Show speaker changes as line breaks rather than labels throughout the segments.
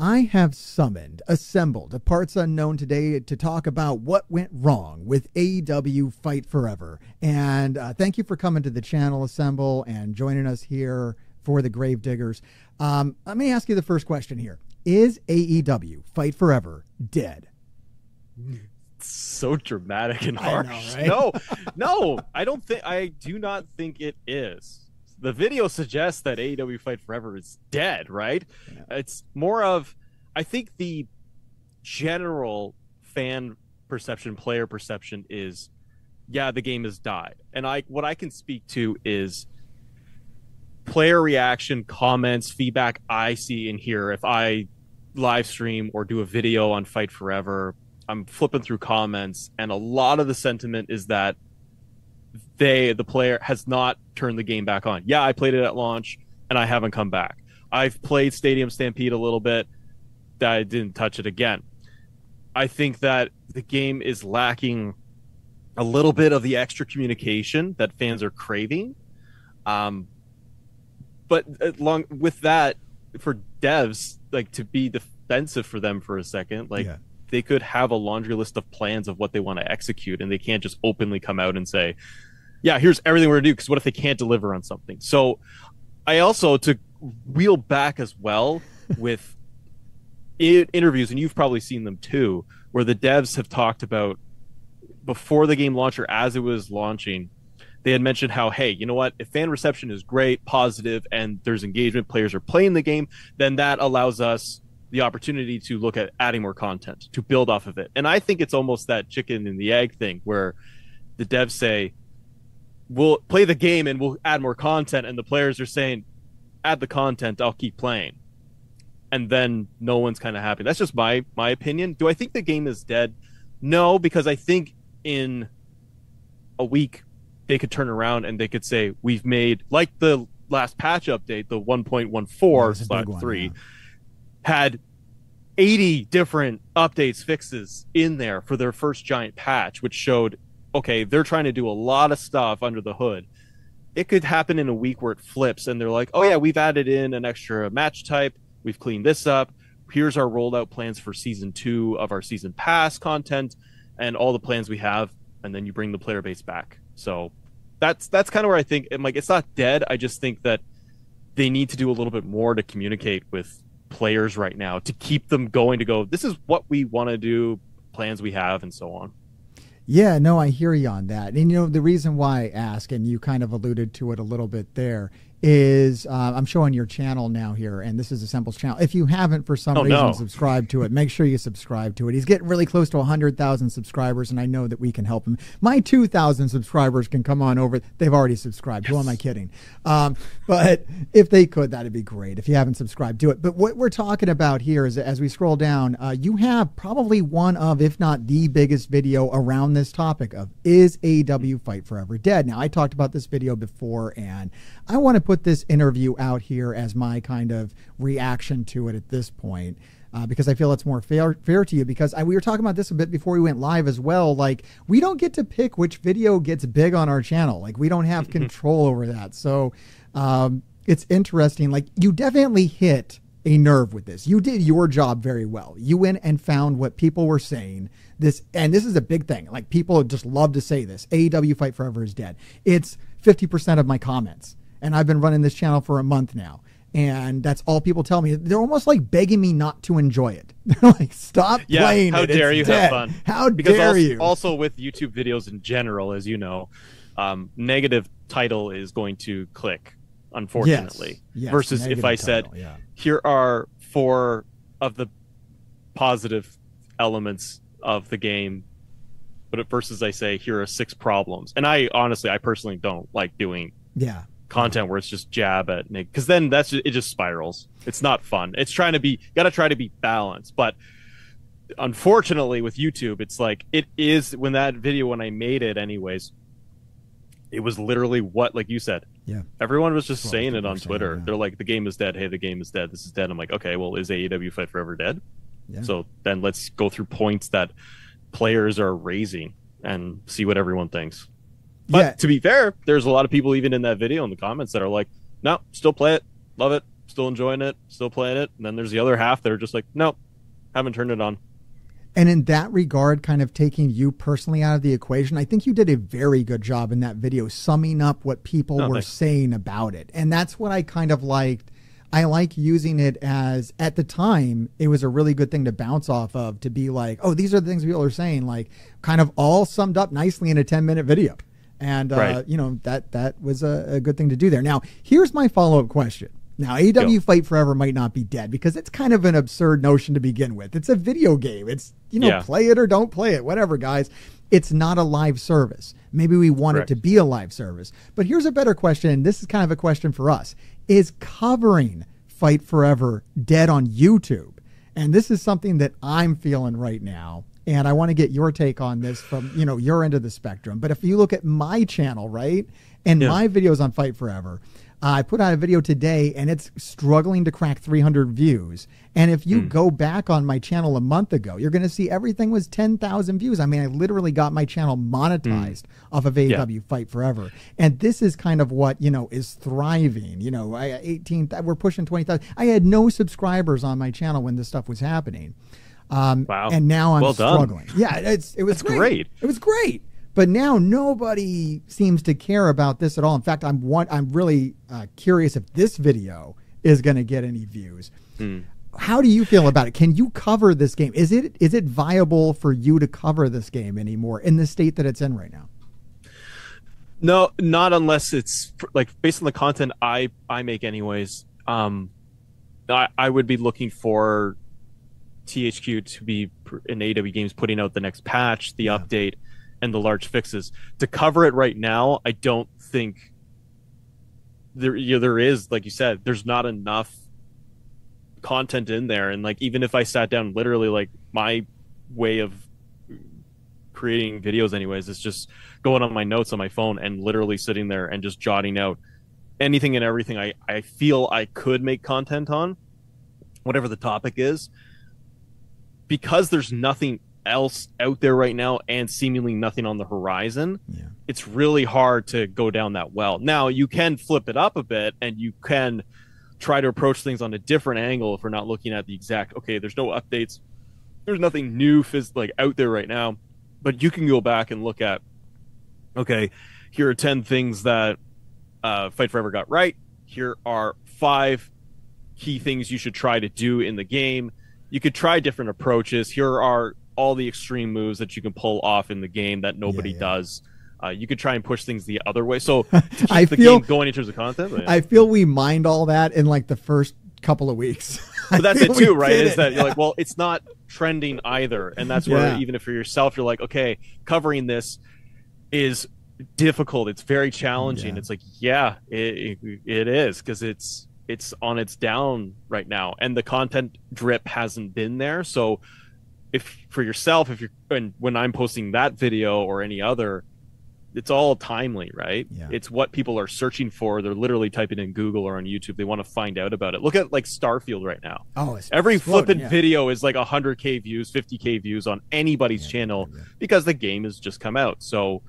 I have assembled a parts unknown today to talk about what went wrong with AEW Fight Forever. And thank you for coming to the channel, Assemble, and joining us here for the Gravediggers. Let me ask you the first question here. Is AEW Fight Forever dead?
So dramatic and harsh.
I know, right?
No, I do not think it is. The video suggests that AEW Fight Forever is dead, right? Yeah. It's more of, I think the general fan perception, player perception is, yeah, the game has died. And what I can speak to is player reaction, comments, feedback I see in here. If I live stream or do a video on Fight Forever, I'm flipping through comments, and a lot of the sentiment is that the player has not turned the game back on. Yeah, I played it at launch and I haven't come back. I've played Stadium Stampede a little bit. I didn't touch it again. I think that the game is lacking a little bit of the extra communication that fans are craving. But along with that, for devs, like, to be defensive for them for a second, like, they could have a laundry list of plans of what they want to execute, and they can't just openly come out and say, yeah, here's everything we're going to do, because what if they can't deliver on something? So I also, to wheel back as well with interviews, and you've probably seen them too, where the devs have talked about before the game launched or as it was launching, they had mentioned how, hey, you know what, if fan reception is great, positive, and there's engagement, players are playing the game, then that allows us the opportunity to look at adding more content to build off of it. And I think it's almost that chicken and the egg thing where the devs say, we'll play the game and we'll add more content, and the players are saying, add the content, I'll keep playing. And then no one's kind of happy. That's just my opinion. Do I think the game is dead? No, because I think in a week they could turn around and they could say, we've made, like the last patch update, the 1.14/3, had 80 different updates, fixes in there for their first giant patch, which showed, okay, they're trying to do a lot of stuff under the hood. It could happen in a week where it flips and they're like, oh yeah, we've added in an extra match type, we've cleaned this up, here's our rollout plans for season 2 of our season pass content and all the plans we have, and then you bring the player base back. So that's kind of where I think, like, it's not dead. I just think that they need to do a little bit more to communicate with players right now to keep them going, to go, this is what we want to do, plans we have, and so on.
Yeah, no, I hear you on that. And, you know, the reason why I ask, and you kind of alluded to it a little bit there, is I'm showing your channel now here, and this is Assemble's channel. If you haven't for some reason subscribed to it, make sure you subscribe to it. He's getting really close to 100,000 subscribers, and I know that we can help him. My 2,000 subscribers can come on over. They've already subscribed. Yes. Who am I kidding? But if they could, that'd be great. If you haven't subscribed, do it. But what we're talking about here is, as we scroll down, you have probably one of, if not the biggest video around this topic of, is AEW Fight Forever dead? Now, I talked about this video before, and I want to put this interview out here as my kind of reaction to it at this point, because I feel it's more fair to you, because we were talking about this a bit before we went live as well. Like, we don't get to pick which video gets big on our channel. Like, we don't have control over that. So it's interesting. Like, you definitely hit a nerve with this. You did your job very well. You went and found what people were saying. And this is a big thing. Like, people just love to say this. AEW Fight Forever is dead. It's 50% of my comments. And I've been running this channel for a month now, and that's all people tell me. They're almost like begging me not to enjoy it. They're like, stop playing it.
How dare you have fun?
How dare you?
Also with YouTube videos in general, as you know, negative title is going to click, unfortunately. Yes, versus if I said, here are 4 of the positive elements of the game, but versus I say, here are 6 problems. And I personally don't like doing content where it's just jab at Nick, because then it just spirals. It's not fun. It's gotta try to be balanced. But unfortunately with YouTube, it's like, it is, when I made it anyways, it was literally what, like you said, everyone was just saying it on Twitter. They're like, the game is dead. Hey, the game is dead. This is dead. I'm like, okay, well, is AEW Fight Forever dead? So then let's go through points that players are raising and see what everyone thinks. But to be fair, there's a lot of people even in that video in the comments that are like, no, still play it, love it, still enjoying it, still playing it. And then there's the other half that are just like, nope, haven't turned it on.
And in that regard, kind of taking you personally out of the equation, I think you did a very good job in that video summing up what people were saying about it. And that's what I kind of liked. I like using it as, at the time, it was a really good thing to bounce off of, to be like, oh, these are the things people are saying, like kind of all summed up nicely in a 10-minute video. And, you know, that was a good thing to do there. Now, here's my follow-up question. Now, AEW Fight Forever might not be dead because it's kind of an absurd notion to begin with. It's a video game. It's, you know, play it or don't play it, whatever, guys. It's not a live service. Maybe we want it to be a live service. But here's a better question, and this is kind of a question for us. Is covering Fight Forever dead on YouTube? And this is something that I'm feeling right now. And I want to get your take on this from, you know, your end of the spectrum. But if you look at my channel, right, and my videos on Fight Forever, I put out a video today, and it's struggling to crack 300 views. And if you go back on my channel a month ago, you're going to see everything was 10,000 views. I mean, I literally got my channel monetized off of AEW Fight Forever. And this is kind of what, you know, is thriving. You know, we're pushing 20,000. I had no subscribers on my channel when this stuff was happening.
Wow.
And now I'm struggling. Yeah, it was great. It was great. But now nobody seems to care about this at all. In fact, I'm really curious if this video is going to get any views. How do you feel about it? Can you cover this game? Is it viable for you to cover this game anymore in the state that it's in right now?
No, not unless it's like based on the content I make anyways. I would be looking for THQ to be in AEW games putting out the next patch, the update, and the large fixes. To cover it right now, I don't think there is, like you said, there's not enough content in there. And like, even if I sat down, literally, like my way of creating videos anyways is just going on my notes on my phone and literally sitting there and just jotting out anything and everything I feel I could make content on, whatever the topic is, because there's nothing else out there right now and seemingly nothing on the horizon. It's really hard to go down that well. Now you can flip it up a bit and you can try to approach things on a different angle if we're not looking at the exact, okay, there's no updates, there's nothing new like out there right now, but you can go back and look at, okay, here are 10 things that Fight Forever got right. Here are 5 key things you should try to do in the game. You could try different approaches. Here are all the extreme moves that you can pull off in the game that nobody does. You could try and push things the other way. So to keep the game going in terms of content.
I feel we mined all that in like the first couple of weeks.
But that's it too, right? Is that you're like, well, it's not trending either. And that's where even if for yourself, you're like, okay, covering this is difficult. It's very challenging. It's like, it is, because it's on its down right now. And the content drip hasn't been there. So if for yourself, when I'm posting that video or any other, it's all timely, right? It's what people are searching for. They're literally typing in Google or on YouTube. They want to find out about it. Look at like Starfield right now. Every flippin' video is like 100K views, 50K views on anybody's channel because the game has just come out. So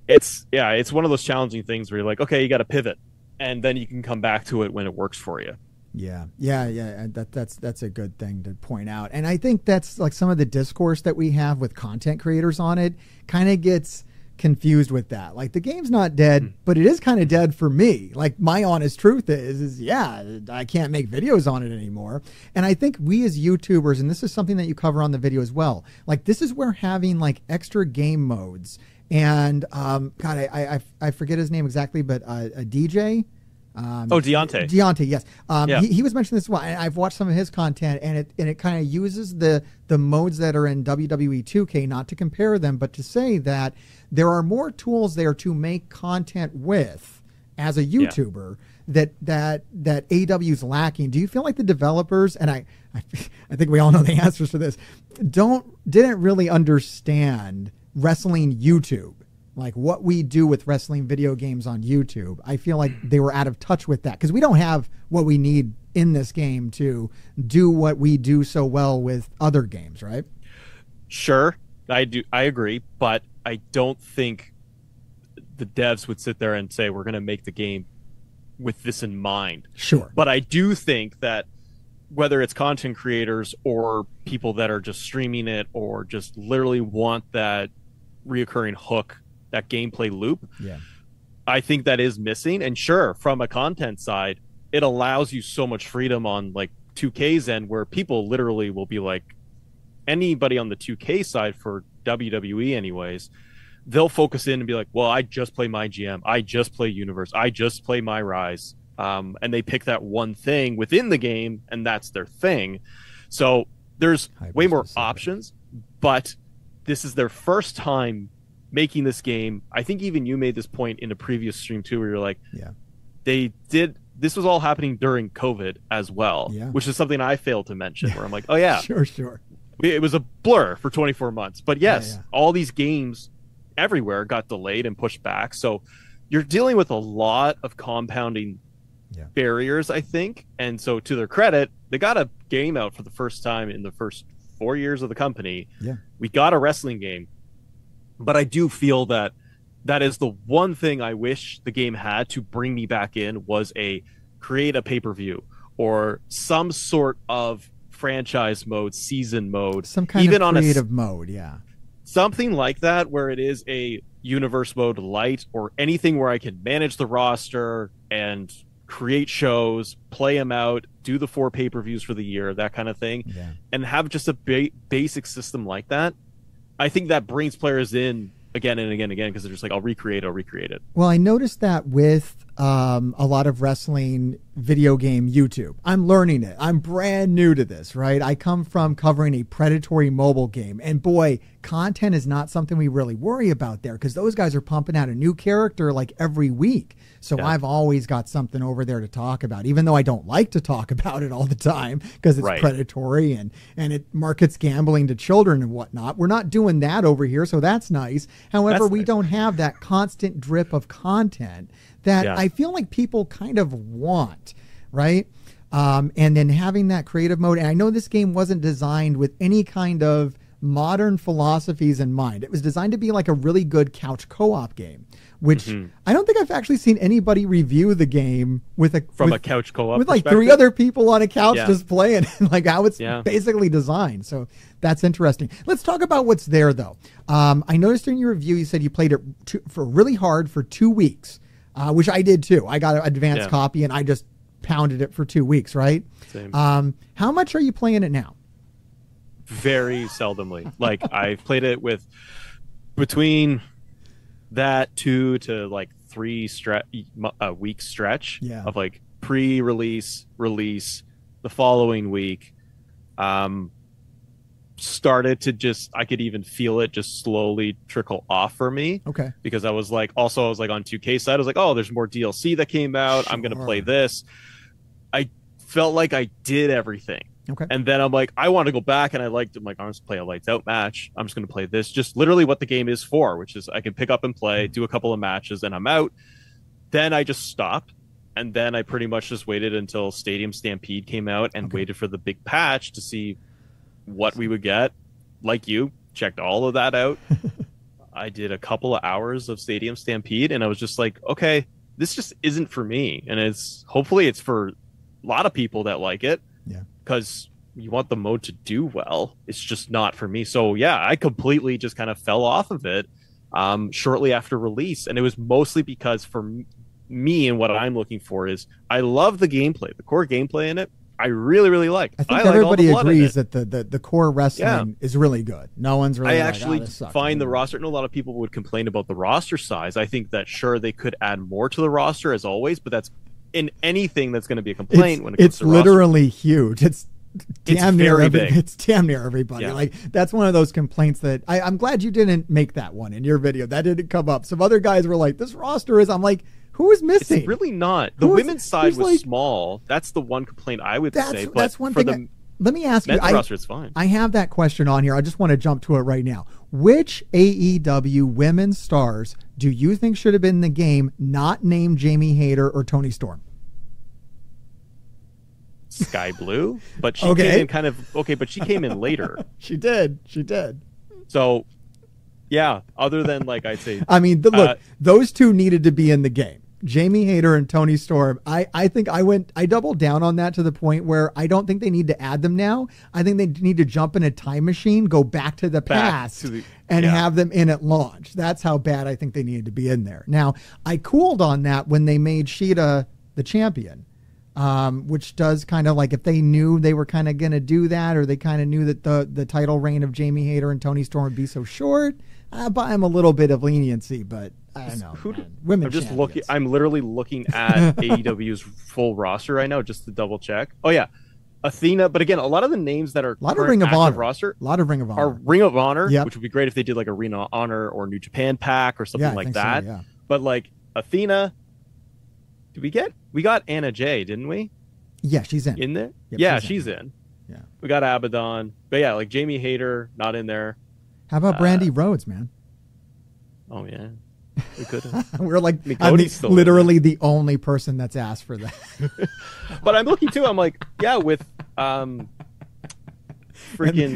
it's one of those challenging things where you're like, okay, you got to pivot, and then you can come back to it when it works for you. That's a good thing to point out. And I think that's like some of the discourse that we have with content creators on it kind of gets confused with that. Like, the game's not dead, but it is kind of dead for me. Like, my honest truth is I can't make videos on it anymore. And I think we as YouTubers, and this is something that you cover on the video as well, like, this is where having like extra game modes and I forget his name exactly, but a DJ. Deontay.
Deontay, yes. He was mentioning this as well. And I've watched some of his content, and it kind of uses the modes that are in WWE 2K, not to compare them, but to say that there are more tools there to make content with as a YouTuber that AEW is lacking. Do you feel like the developers, and I think we all know the answers to this, didn't really understand wrestling YouTube? Like what we do with wrestling video games on YouTube. I feel like they were out of touch with that because we don't have what we need in this game to do what we do so well with other games, right? Sure, I agree, but I don't think the devs would sit there and say we're going to make the game
with this in mind.
Sure.
But I do think that whether it's content creators or people that are just streaming it or just literally want that reoccurring hook, that gameplay loop, I think that is missing. And sure, from a content side, it allows you so much freedom on like 2K's end, where people literally will be like, anybody on the 2K side for WWE anyways, they'll focus in and be like, well, I just play my GM, I just play Universe, I just play my Rise. And they pick that one thing within the game, and that's their thing. So there's way more options, but this is their first time making this game. I think even you made this point in a previous stream too, where you're like, this was all happening during COVID as well, which is something I failed to mention, where I'm like, oh yeah,
sure.
It was a blur for 24 months. But yes, all these games everywhere got delayed and pushed back. So you're dealing with a lot of compounding barriers, I think. And so to their credit, they got a game out for the first time in the first 4 years of the company. We got a wrestling game. But I do feel that that is the one thing I wish the game had to bring me back in, was create a pay-per-view or some sort of franchise mode, season mode,
some kind even of creative mode,
something like that, where it is a universe mode light or anything where I can manage the roster and create shows, play them out, do the 4 pay-per-views for the year, that kind of thing, and have just a basic system like that. I think that brings players in again and again and again, because they're just like, I'll recreate it.
Well, I noticed that with a lot of wrestling video game YouTube. I'm learning it. I'm brand new to this, right? I come from covering a predatory mobile game, and boy, content is not something we really worry about there, because those guys are pumping out a new character like every week. So I've always got something over there to talk about, even though I don't like to talk about it all the time because it's predatory and it markets gambling to children and whatnot. We're not doing that over here, so that's nice. However, we don't have that constant drip of content that I feel like people kind of want, right? And then having that creative mode. And I know this game wasn't designed with any kind of modern philosophies in mind. It was designed to be like a really good couch co-op game, which I don't think I've actually seen anybody review the game with a
couch co-op
with like 3 other people on a couch just playing, like how it's basically designed. So that's interesting. Let's talk about what's there though. I noticed in your review you said you played it for really hard for 2 weeks, which I did too. I got an advanced copy and I just pounded it for 2 weeks, right?
Same.
How much are you playing it now?
Very seldomly. Like I've played it with between that 2 to like 3 week stretch of like pre-release, release, the following week. Started to just, I could even feel it just slowly trickle off for me.
Okay.
Because I was like on 2K side, I was like, oh, there's more DLC that came out. I'm going to play this. I felt like I did everything.
Okay.
And then I'm like, I want to go back, and I'm just going to play a lights out match. I'm just going to play this, just literally what the game is for, which is I can pick up and play, do a couple of matches, and I'm out. Then I just stopped, and then I pretty much just waited until Stadium Stampede came out and waited for the big patch to see what we would get. Like you, checked all of that out. I did a couple of hours of Stadium Stampede, and I was just like, okay, this just isn't for me. And hopefully it's for a lot of people that like it.
Yeah.
Because you want the mode to do well. It's just not for me. So yeah, I completely just kind of fell off of it shortly after release. And it was mostly because for me and what I'm looking for is I love the gameplay, the core gameplay in it. I really, really like.
I think everybody agrees that the core wrestling is really good. No one's really.
I actually find the roster, and a lot of people would complain about the roster size. I think that sure they could add more to the roster as always, but that's in anything that's going to be a complaint when it comes to roster. It's
literally huge. It's damn near
big.
It's damn near everybody.
Yeah.
Like that's one of those complaints that I'm glad you didn't make that one in your video. That didn't come up. Some other guys were like, "This roster is." I'm like, who is missing?
It's really not. The women's side was small. That's the one complaint I would say. But
that's one thing. Let me ask you.
Men's roster is fine.
I have that question on here. I just want to jump to it right now. Which AEW women's stars do you think should have been in the game, not named Jamie Hayter or Toni Storm?
Sky Blue, but she came in but she came in later.
She did.
So, yeah. Other than like I'd say,
I mean, look, those two needed to be in the game. Jamie Hayter and Tony Storm. I think I doubled down on that to the point where I don't think they need to add them now. I think they need to jump in a time machine, go back to the past, and have them in at launch. That's how bad I think they needed to be in there. Now, I cooled on that when they made Shida the champion, which does kind of like if they knew they were kind of going to do that, or they kind of knew that the title reign of Jamie Hayter and Tony Storm would be so short, I buy them a little bit of leniency, but I don't know. Women
I'm just
champions.
looking. I'm literally looking at AEW's full roster right now just to double check. Oh yeah, Athena. But again, a lot of the names that are
a lot of Ring of Honor
roster,
a lot of Ring of Honor
are Ring of Honor,
yep.
which would be great if they did like a Ring of Honor or New Japan pack or something like that.
So, yeah.
But like Athena, we got Anna Jay, didn't we?
Yeah, she's in
there.
Yep,
yeah, she's in.
Yeah,
we got Abaddon, but yeah, like Jamie Hayter not in there.
How about Brandy Rhodes, man?
Oh yeah. We could have.
We're like, I'm literally the only person that's asked for that.
But I'm looking too. I'm like, yeah, with freaking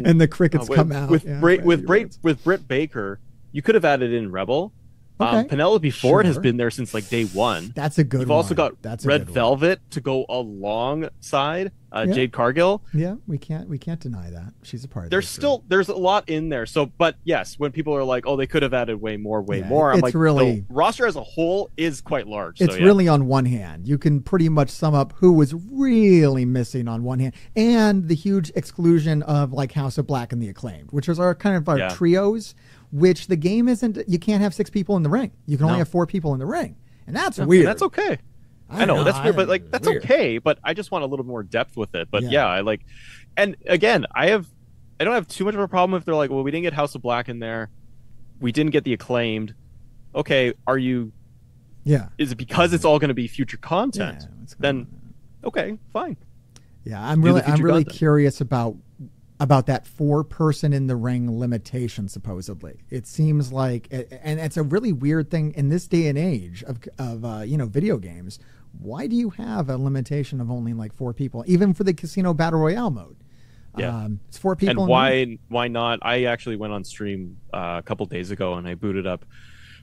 and the crickets come out
with Britt Baker. You could have added in Rebel.
Okay.
Penelope Ford has been there since like day one.
That's a good.
You've also got Red Velvet to go alongside Jade Cargill.
Yeah, we can't deny that she's a part.
There's a lot in there. So, but yes, when people are like, oh, they could have added way more, I'm like,
really,
the roster as a whole is quite large.
It's really on one hand. You can pretty much sum up who was really missing on one hand, and the huge exclusion of like House of Black and the Acclaimed, which was our kind of our trios. Which the game isn't. You can't have 6 people in the ring. You can only have 4 people in the ring, and that's weird.
That's okay. I know that's weird, but like that's weird. Okay. But I just want a little more depth with it. But yeah, I like. And again, I don't have too much of a problem if they're like, well, we didn't get House of Black in there, we didn't get the Acclaimed. Okay, are you?
Yeah.
Is it because it's all going to be future content? Yeah, then, okay, fine.
Yeah, I'm really curious about that 4-person in the ring limitation. Supposedly, it seems like, and it's a really weird thing in this day and age of video games. Why do you have a limitation of only like 4 people, even for the Casino Battle Royale mode?
Yeah,
it's 4 people.
And why not? I actually went on stream a couple days ago and I booted up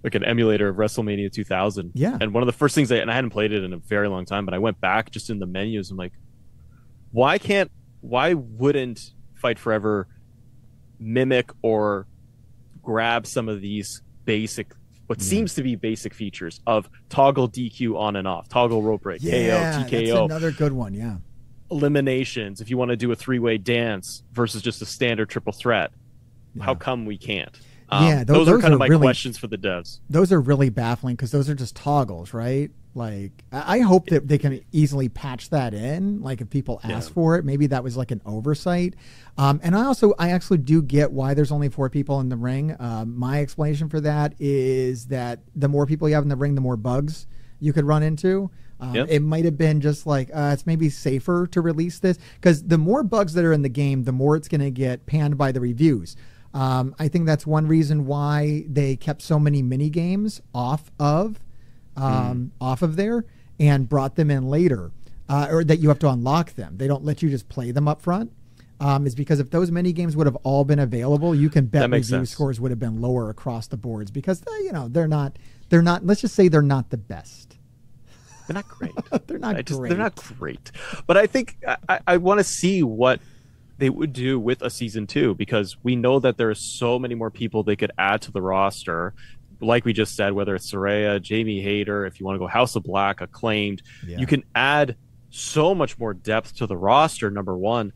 like an emulator of WrestleMania 2000.
Yeah,
and one of the first things and I hadn't played it in a very long time, but I went back just in the menus. I'm like, why wouldn't Fight Forever mimic or grab some of these basic, seems to be basic features of toggle DQ on and off, toggle rope break, KO, TKO.
That's another good one. Yeah.
Eliminations. If you want to do a 3-way dance versus just a standard triple threat, how come we can't? Those are kind of my questions for the devs.
Those are really baffling because those are just toggles, right? Like, I hope that they can easily patch that in. Like, if people ask for it, maybe that was like an oversight. And I actually do get why there's only 4 people in the ring. My explanation for that is that the more people you have in the ring, the more bugs you could run into. It might have been just like, it's maybe safer to release this because the more bugs that are in the game, the more it's going to get panned by the reviews. I think that's one reason why they kept so many mini games off of there and brought them in later, or that you have to unlock them. They don't let you just play them up front. Is because if those mini games would have all been available, you can bet review scores would have been lower across the boards because they're not. Let's just say they're not the best.
They're not great.
They're not
great. But I think I want to see what they would do with a season 2 because we know that there are so many more people they could add to the roster. Like we just said, whether it's Saraya, Jamie Hayter, if you want to go House of Black, Acclaimed, you can add so much more depth to the roster. Number one,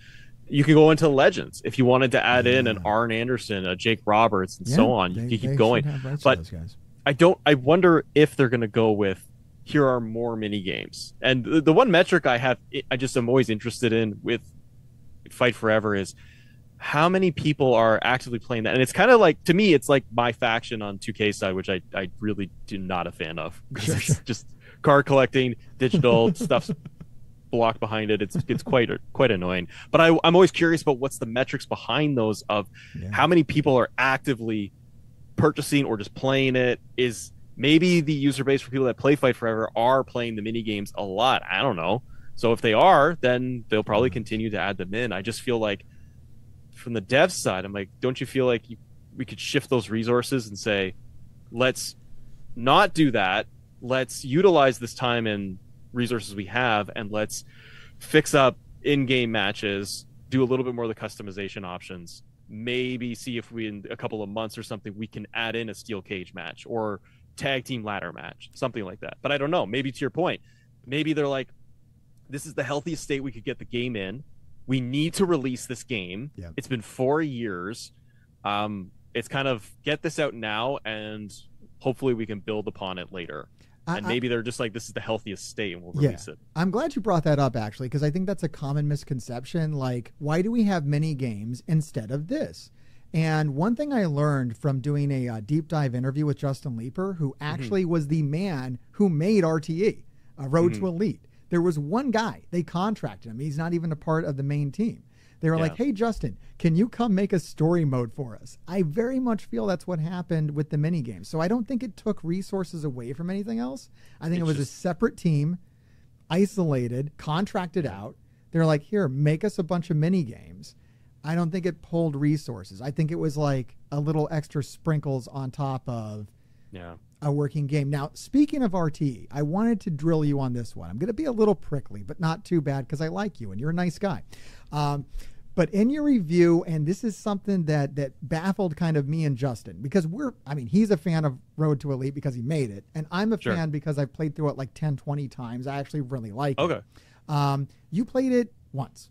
you can go into Legends if you wanted to add in an Arn Anderson, a Jake Roberts, and so on. You can keep going. But I wonder if they're going to go with, here are more mini games. And the one metric I just am always interested in with Fight Forever is how many people are actively playing that. And it's kind of like, to me, it's like my faction on 2K side, which I really do not a fan of because it's just card collecting, digital stuff's blocked behind it. It's quite annoying. But I'm always curious about what's the metrics behind those of how many people are actively purchasing or just playing it. Is maybe the user base for people that play Fight Forever are playing the mini games a lot. I don't know. So if they are, then they'll probably continue to add them in. I just feel like from the dev side, I'm like, don't you feel like we could shift those resources and say, let's not do that. let's utilize this time and resources we have, and let's fix up in-game matches, do a little bit more of the customization options, maybe see if we in a couple of months or something we can add in a steel cage match or tag team ladder match, something like that. But I don't know, maybe to your point, maybe they're like, this is the healthiest state we could get the game in, we need to release this game. It's been 4 years. It's kind of get this out now and hopefully we can build upon it later. And maybe they're just like, this is the healthiest state and we'll release it. I'm
glad you brought that up, actually, because I think that's a common misconception. Like, why do we have mini games instead of this? And one thing I learned from doing a deep dive interview with Justin Leeper, who actually was the man who made RTE, Road to Elite. There was one guy, they contracted him. He's not even a part of the main team. They were like, hey, Justin, can you come make a story mode for us? I very much feel that's what happened with the mini games. So I don't think it took resources away from anything else. I think it was a separate team, isolated, contracted out. They're like, here, make us a bunch of mini games. I don't think it pulled resources. I think it was like a little extra sprinkles on top of a working game. Now, speaking of RTE, I wanted to drill you on this one. I'm going to be a little prickly, but not too bad because I like you and you're a nice guy. But in your review, and this is something that baffled kind of me and Justin, because he's a fan of Road to Elite because he made it, and I'm a fan because I've played through it like 10, 20 times. I actually really like it. You played it once.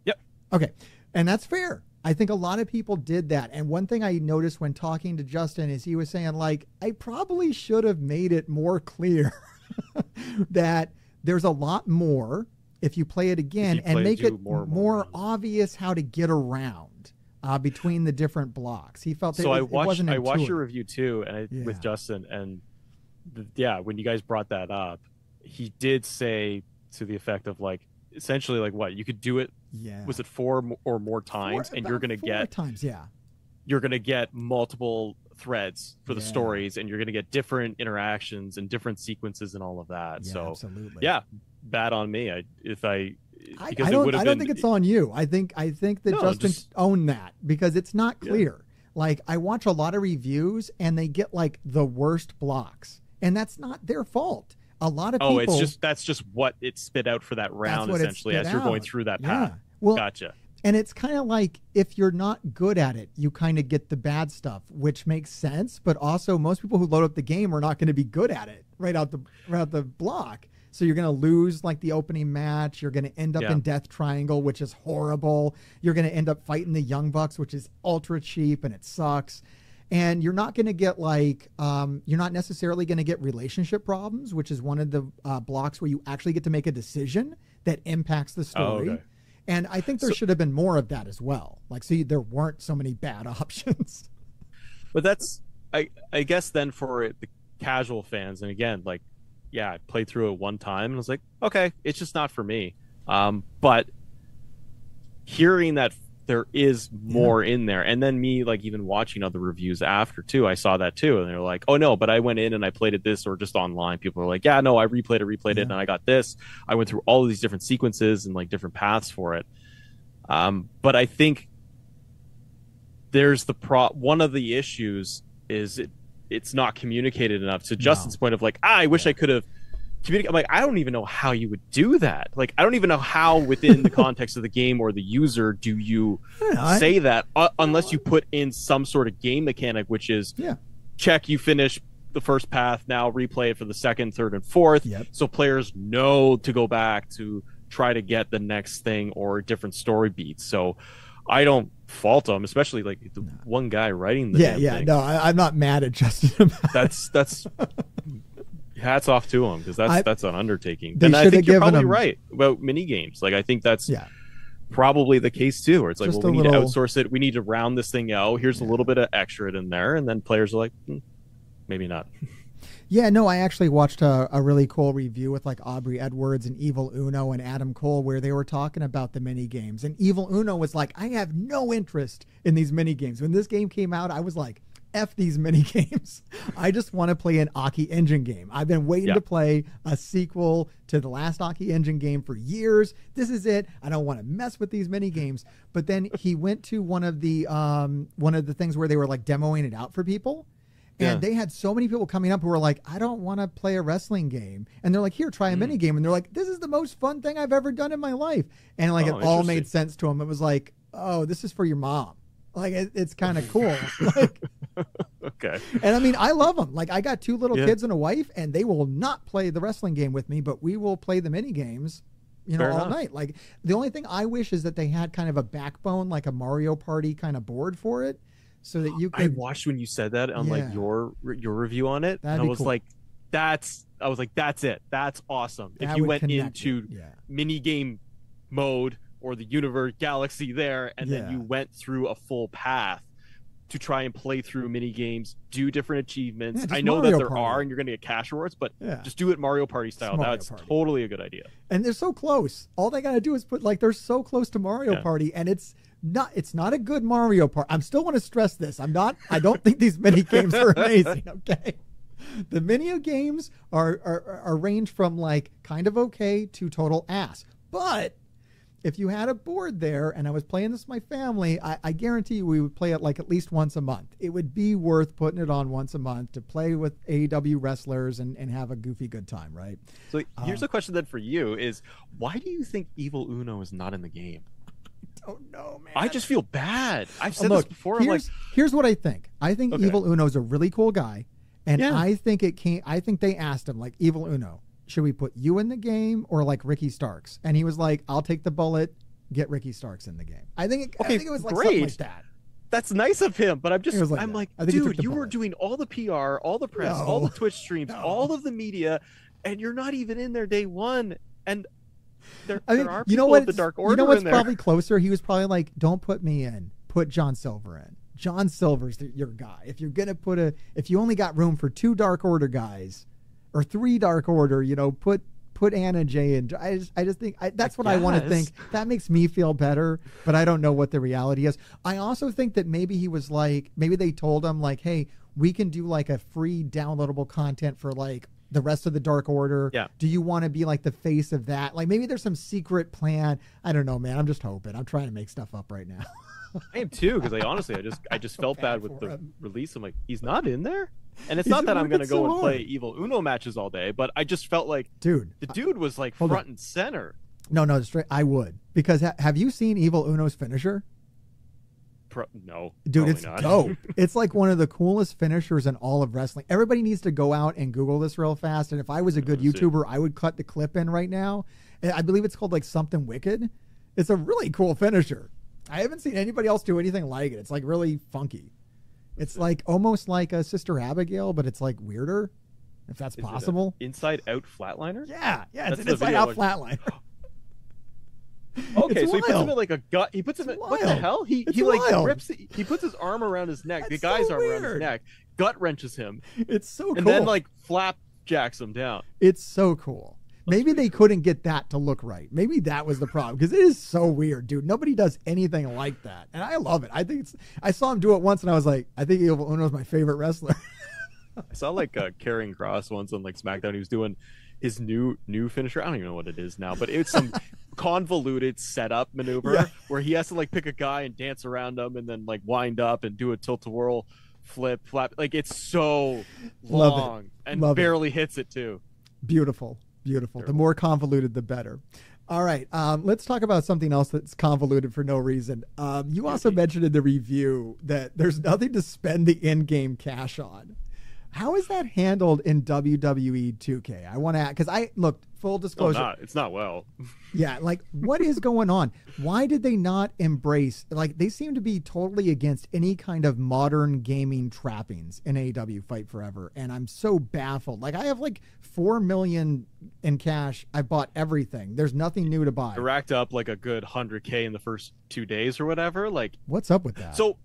Yep.
Okay. And that's fair. I think a lot of people did that. And one thing I noticed when talking to Justin is he was saying, like, I probably should have made it more clear that there's a lot more if you play it again and make it more obvious how to get around between the different blocks. He felt that
I watched your review too, and with Justin, and when you guys brought that up, he did say to the effect of like, essentially like what you could do it. Was it 4 or more times, and you're going to get
times?
You're going to get multiple threads for the stories, and you're going to get different interactions and different sequences and all of that.
Absolutely.
Bad on me. I
don't think it's on you. I think that Justin owned that because it's not clear. Like, I watch a lot of reviews and they get like the worst blocks, and that's not their fault. A lot of people.
That's just what it spit out for that round, essentially, as you're going through that path.
Well,
gotcha.
And it's kind of like, if you're not good at it, you kind of get the bad stuff, which makes sense. But also, most people who load up the game are not going to be good at it right out the block. So you're going to lose like the opening match. You're going to end up in Death Triangle, which is horrible. You're going to end up fighting the Young Bucks, which is ultra cheap and it sucks. And you're not going to get like, you're not necessarily going to get relationship problems, which is one of the blocks where you actually get to make a decision that impacts the story.
Okay.
And I think there should have been more of that as well. Like, so there weren't so many bad options.
But that's, I guess then for the casual fans, and again, like, I played through it one time and I was like, okay, it's just not for me. But hearing that there is more in there, and then me like even watching other reviews after too, I saw that too, and they're like, oh no, but I went in and I played it this, or just online, people are like, I replayed it and I got this. I went through all of these different sequences and like different paths for it. But I think there's one of the issues is it's not communicated enough, to Justin's point of like, I wish I could have communicate. I'm like, I don't even know how you would do that. Like, I don't even know how within the context of the game or the user do you say that unless you put in some sort of game mechanic, which is check, you finish the first path, now replay it for the second, third, and fourth. So players know to go back to try to get the next thing or different story beats. So I don't fault them, especially like the one guy writing the thing.
No, I'm not mad at Justin.
That's hats off to him, because that's an undertaking. And I think you're probably right about mini games. Like, I think that's probably the case too, where it's like, well, we need to outsource it. We need to round this thing out. Here's a little bit of extra in there, and then players are like, maybe not.
I actually watched a really cool review with like Aubrey Edwards and Evil Uno and Adam Cole, where they were talking about the mini games, and Evil Uno was like, I have no interest in these mini games. When this game came out, I was like, F these mini games. I just want to play an Aki Engine game. I've been waiting to play a sequel to the last Aki Engine game for years. This is it. I don't want to mess with these mini games. But then he went to one of the things where they were like demoing it out for people. And they had so many people coming up who were like, I don't want to play a wrestling game. And they're like, here, try a mini game. And they're like, this is the most fun thing I've ever done in my life. And like, it all made sense to them. It was like, oh, this is for your mom. Like, it's kind of cool. Like,
okay.
And I mean, I love them. Like, I got 2 little kids and a wife, and they will not play the wrestling game with me, but we will play the mini games, all night. Like, the only thing I wish is that they had kind of a backbone, like a Mario Party kind of board for it. So that you could.
I watched when you said that on like your review on it. And I was like, that's it. That's awesome. If you went into mini game mode or the universe galaxy there, and then you went through a full path to try and play through mini games, do different achievements. I know Mario that there are, and you're going to get cash rewards, but just do it Mario Party style. That's totally a good idea. And
they're so close. All they got to do is they're so close to Mario Party, and it's not a good Mario Party. I still want to stress this. I don't think these mini games are amazing. Okay. The mini games are range from like kind of okay to total ass. But if you had a board there and I was playing this with my family, I guarantee you we would play it like at least once a month. It would be worth putting it on once a month to play with AEW wrestlers and have a goofy good time, right?
So here's a question then for you is, why do you think Evil Uno is not in the game?
Oh no, man!
I just feel bad. I've said this before.
Here's what I think. I think Evil Uno's a really cool guy, and I think I think they asked him, like, Evil Uno, should we put you in the game or like Ricky Starks? And he was like, I'll take the bullet. Get Ricky Starks in the game. I think it was like something like that.
That's nice of him, but I'm like, dude, you were doing all the PR, all the press, all the Twitch streams, all of the media, and you're not even in there day one. And there are people of the Dark Order.
You know what's
in there.
Probably closer? He was probably like, don't put me in. Put John Silver in. John Silver's your guy. If you're gonna if you only got room for 2 Dark Order guys, or 3 Dark Order, put Anna Jay in. I just think that's what I want to think. That makes me feel better, but I don't know what the reality is. I also think that maybe he was like, maybe they told him like, hey, we can do like a free downloadable content for like the rest of the Dark Order.
Yeah.
Do you want to be like the face of that? Like maybe there's some secret plan. I don't know, man. I'm just hoping. I'm trying to make stuff up right now.
I am too, because I just felt bad with the release. I'm like, he's not in there? And it's not that I'm going to go and play Evil Uno matches all day, but I just felt like the dude was like front and center.
No, straight. I would, because have you seen Evil Uno's finisher?
No,
dude, it's dope. It's like one of the coolest finishers in all of wrestling. Everybody needs to go out and Google this real fast. And if I was a good YouTuber, I would cut the clip in right now. I believe it's called like something wicked. It's a really cool finisher. I haven't seen anybody else do anything like it. It's like really funky. It's like almost like a Sister Abigail, but it's like weirder, if that's possible.
Inside out flatliner?
Yeah, it's an inside out flatliner.
Okay, so he puts him in like a gut. He puts him in, what the hell? He like rips. He puts his arm around his neck. The guy's arm around his neck. Gut wrenches him.
It's so cool.
And then like flapjacks him down.
It's so cool. Maybe they couldn't get that to look right. Maybe that was the problem, because it is so weird, dude. Nobody does anything like that, and I love it. I saw him do it once, and I was like, I think Evil Uno is my favorite wrestler.
I saw like Karrion Kross once on like SmackDown. He was doing his new finisher. I don't even know what it is now, but it's some convoluted setup maneuver where he has to like pick a guy and dance around him, and then like wind up and do a tilt-a-whirl flap. Like it's so long and barely hits it too.
Beautiful. The more convoluted, the better. All right. Let's talk about something else that's convoluted for no reason. You also mentioned in the review that there's nothing to spend the in-game cash on. How is that handled in WWE 2K? I want to ask, because look, full disclosure.
It's not well.
Yeah, like what is going on? Why did they not embrace, like they seem to be totally against any kind of modern gaming trappings in AEW Fight Forever. And I'm so baffled. Like I have like $4 million in cash. I bought everything. There's nothing new to buy.
I racked up like a good 100K in the first 2 days or whatever. Like,
what's up with that?
So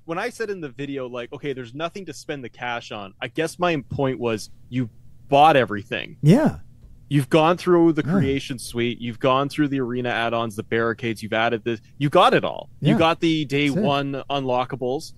when I said in the video, like, okay, there's nothing to spend the cash on, I guess my point was you bought everything.
Yeah.
You've gone through the creation suite. You've gone through the arena add-ons, the barricades. You've added this. You got it all. Yeah. You got the day one unlockables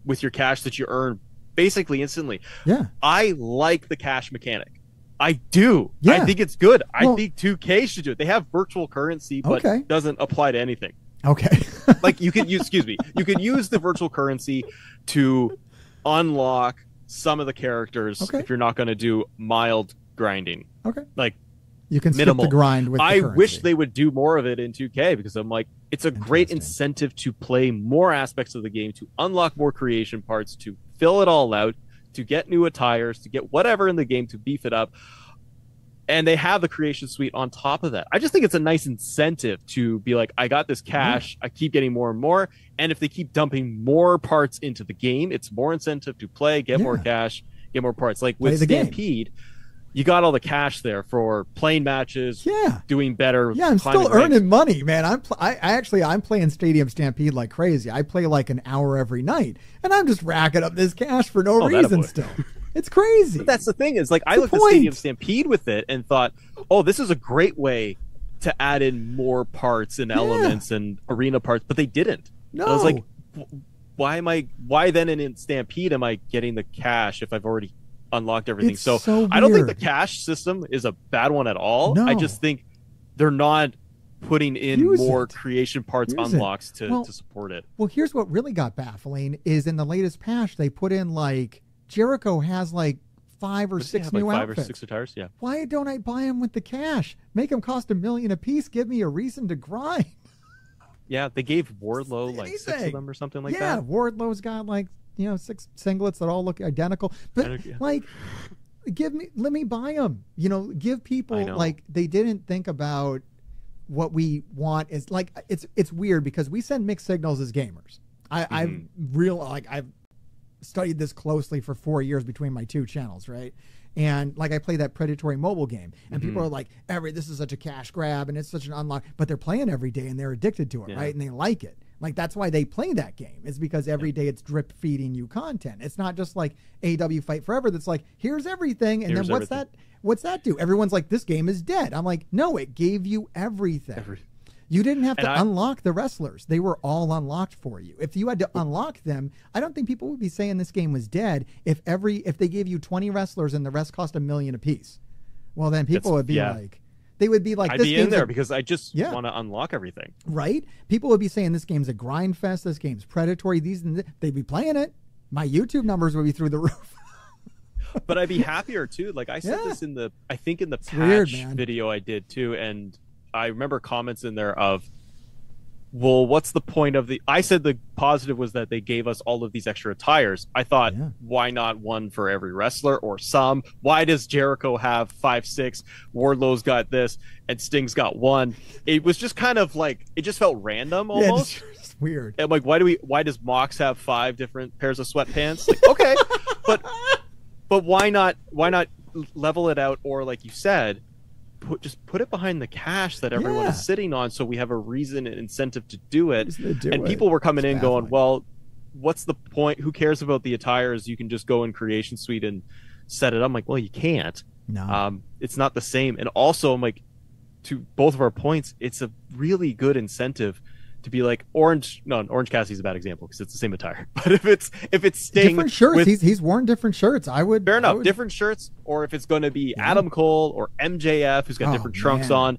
with your cash that you earn basically instantly.
Yeah.
I like the cash mechanic. I do.
Yeah.
I think it's good. I think 2K should do it. They have virtual currency, but doesn't apply to anything.
Okay.
Like you could use, you could use the virtual currency to unlock some of the characters if you're not going to do mild grinding.
Okay.
Like,
you can
minimal.
skip the grind with the currency.
wish they would do more of it in 2K, because I'm like, it's a great incentive to play more aspects of the game, to unlock more creation parts, to fill it all out, to get new attires, to get whatever in the game to beef it up. And they have the creation suite on top of that. I just think it's a nice incentive to be like, I got this cash, I keep getting more and more. And if they keep dumping more parts into the game, it's more incentive to play, get more cash, get more parts. Like with Stampede, you got all the cash there for playing matches, doing better.
Yeah, I'm still earning money, man. I'm playing Stadium Stampede like crazy. I play like an hour every night, and I'm just racking up this cash for no reason still. It's crazy.
But that's the thing is, like, I looked at Stadium Stampede with it and thought, oh, this is a great way to add in more parts and elements and arena parts, but they didn't. No. And I was like, why then in Stampede am I getting the cash if I've already unlocked everything? So I don't think the cash system is a bad one at all. No. I just think they're not putting in more creation parts unlocks to support it.
Well, here's what really got baffling is in the latest patch, they put in like Jericho has like 5 or 6 new outfits.
5 or 6 attires, yeah.
Why don't I buy them with the cash? Make them cost $1 million a piece. Give me a reason to grind.
Yeah, they gave Wardlow like 6 of them or something like that.
Yeah, Wardlow's got like 6 singlets that all look identical. But like, let me buy them. Give people like they didn't think about what we want. Is like it's weird because we send mixed signals as gamers. I've studied this closely for 4 years between my 2 channels, right? And like I play that predatory mobile game, and people are like, this is such a cash grab and it's such an unlock, but they're playing every day and they're addicted to it, right? And they like it. Like that's why they play that game. It's because every day it's drip feeding you content. It's not just like AEW Fight Forever that's like, here's everything, and then what's that do? Everyone's like, this game is dead. I'm like, no, it gave you everything. You didn't have to unlock the wrestlers. They were all unlocked for you. If you had to unlock them, I don't think people would be saying this game was dead if they gave you 20 wrestlers and the rest cost $1 million a piece. Well, then people would be like, they would be like,
I'd be in there because I just want to unlock everything.
Right? People would be saying this game's a grind fest, this game's predatory, they'd be playing it. My YouTube numbers would be through the roof.
But I'd be happier too. Like I said this in the patch video I did too, and I remember comments in there of, well, what's the point of I said the positive was that they gave us all of these extra attires. I thought, why not one for every wrestler or some? Why does Jericho have 5, 6? Wardlow's got this and Sting's got 1. It was just kind of like, it just felt random almost.
Yeah, it's weird.
And like, why does Mox have 5 different pairs of sweatpants? Like, okay, but why not level it out, or like you said, just put it behind the cash that everyone is sitting on, so we have a reason and incentive to do it. People were coming in going, well, what's the point? Who cares about the attires? You can just go in Creation Suite and set it up. I'm like, well, you can't. No. It's not the same. And also, I'm like, to both of our points, it's a really good incentive to be like Orange Cassidy's a bad example because it's the same attire. But if it's Sting,
different shirts, he's worn different shirts. Fair
enough, different shirts. Or if it's going to be Adam Cole or MJF who's got different trunks on,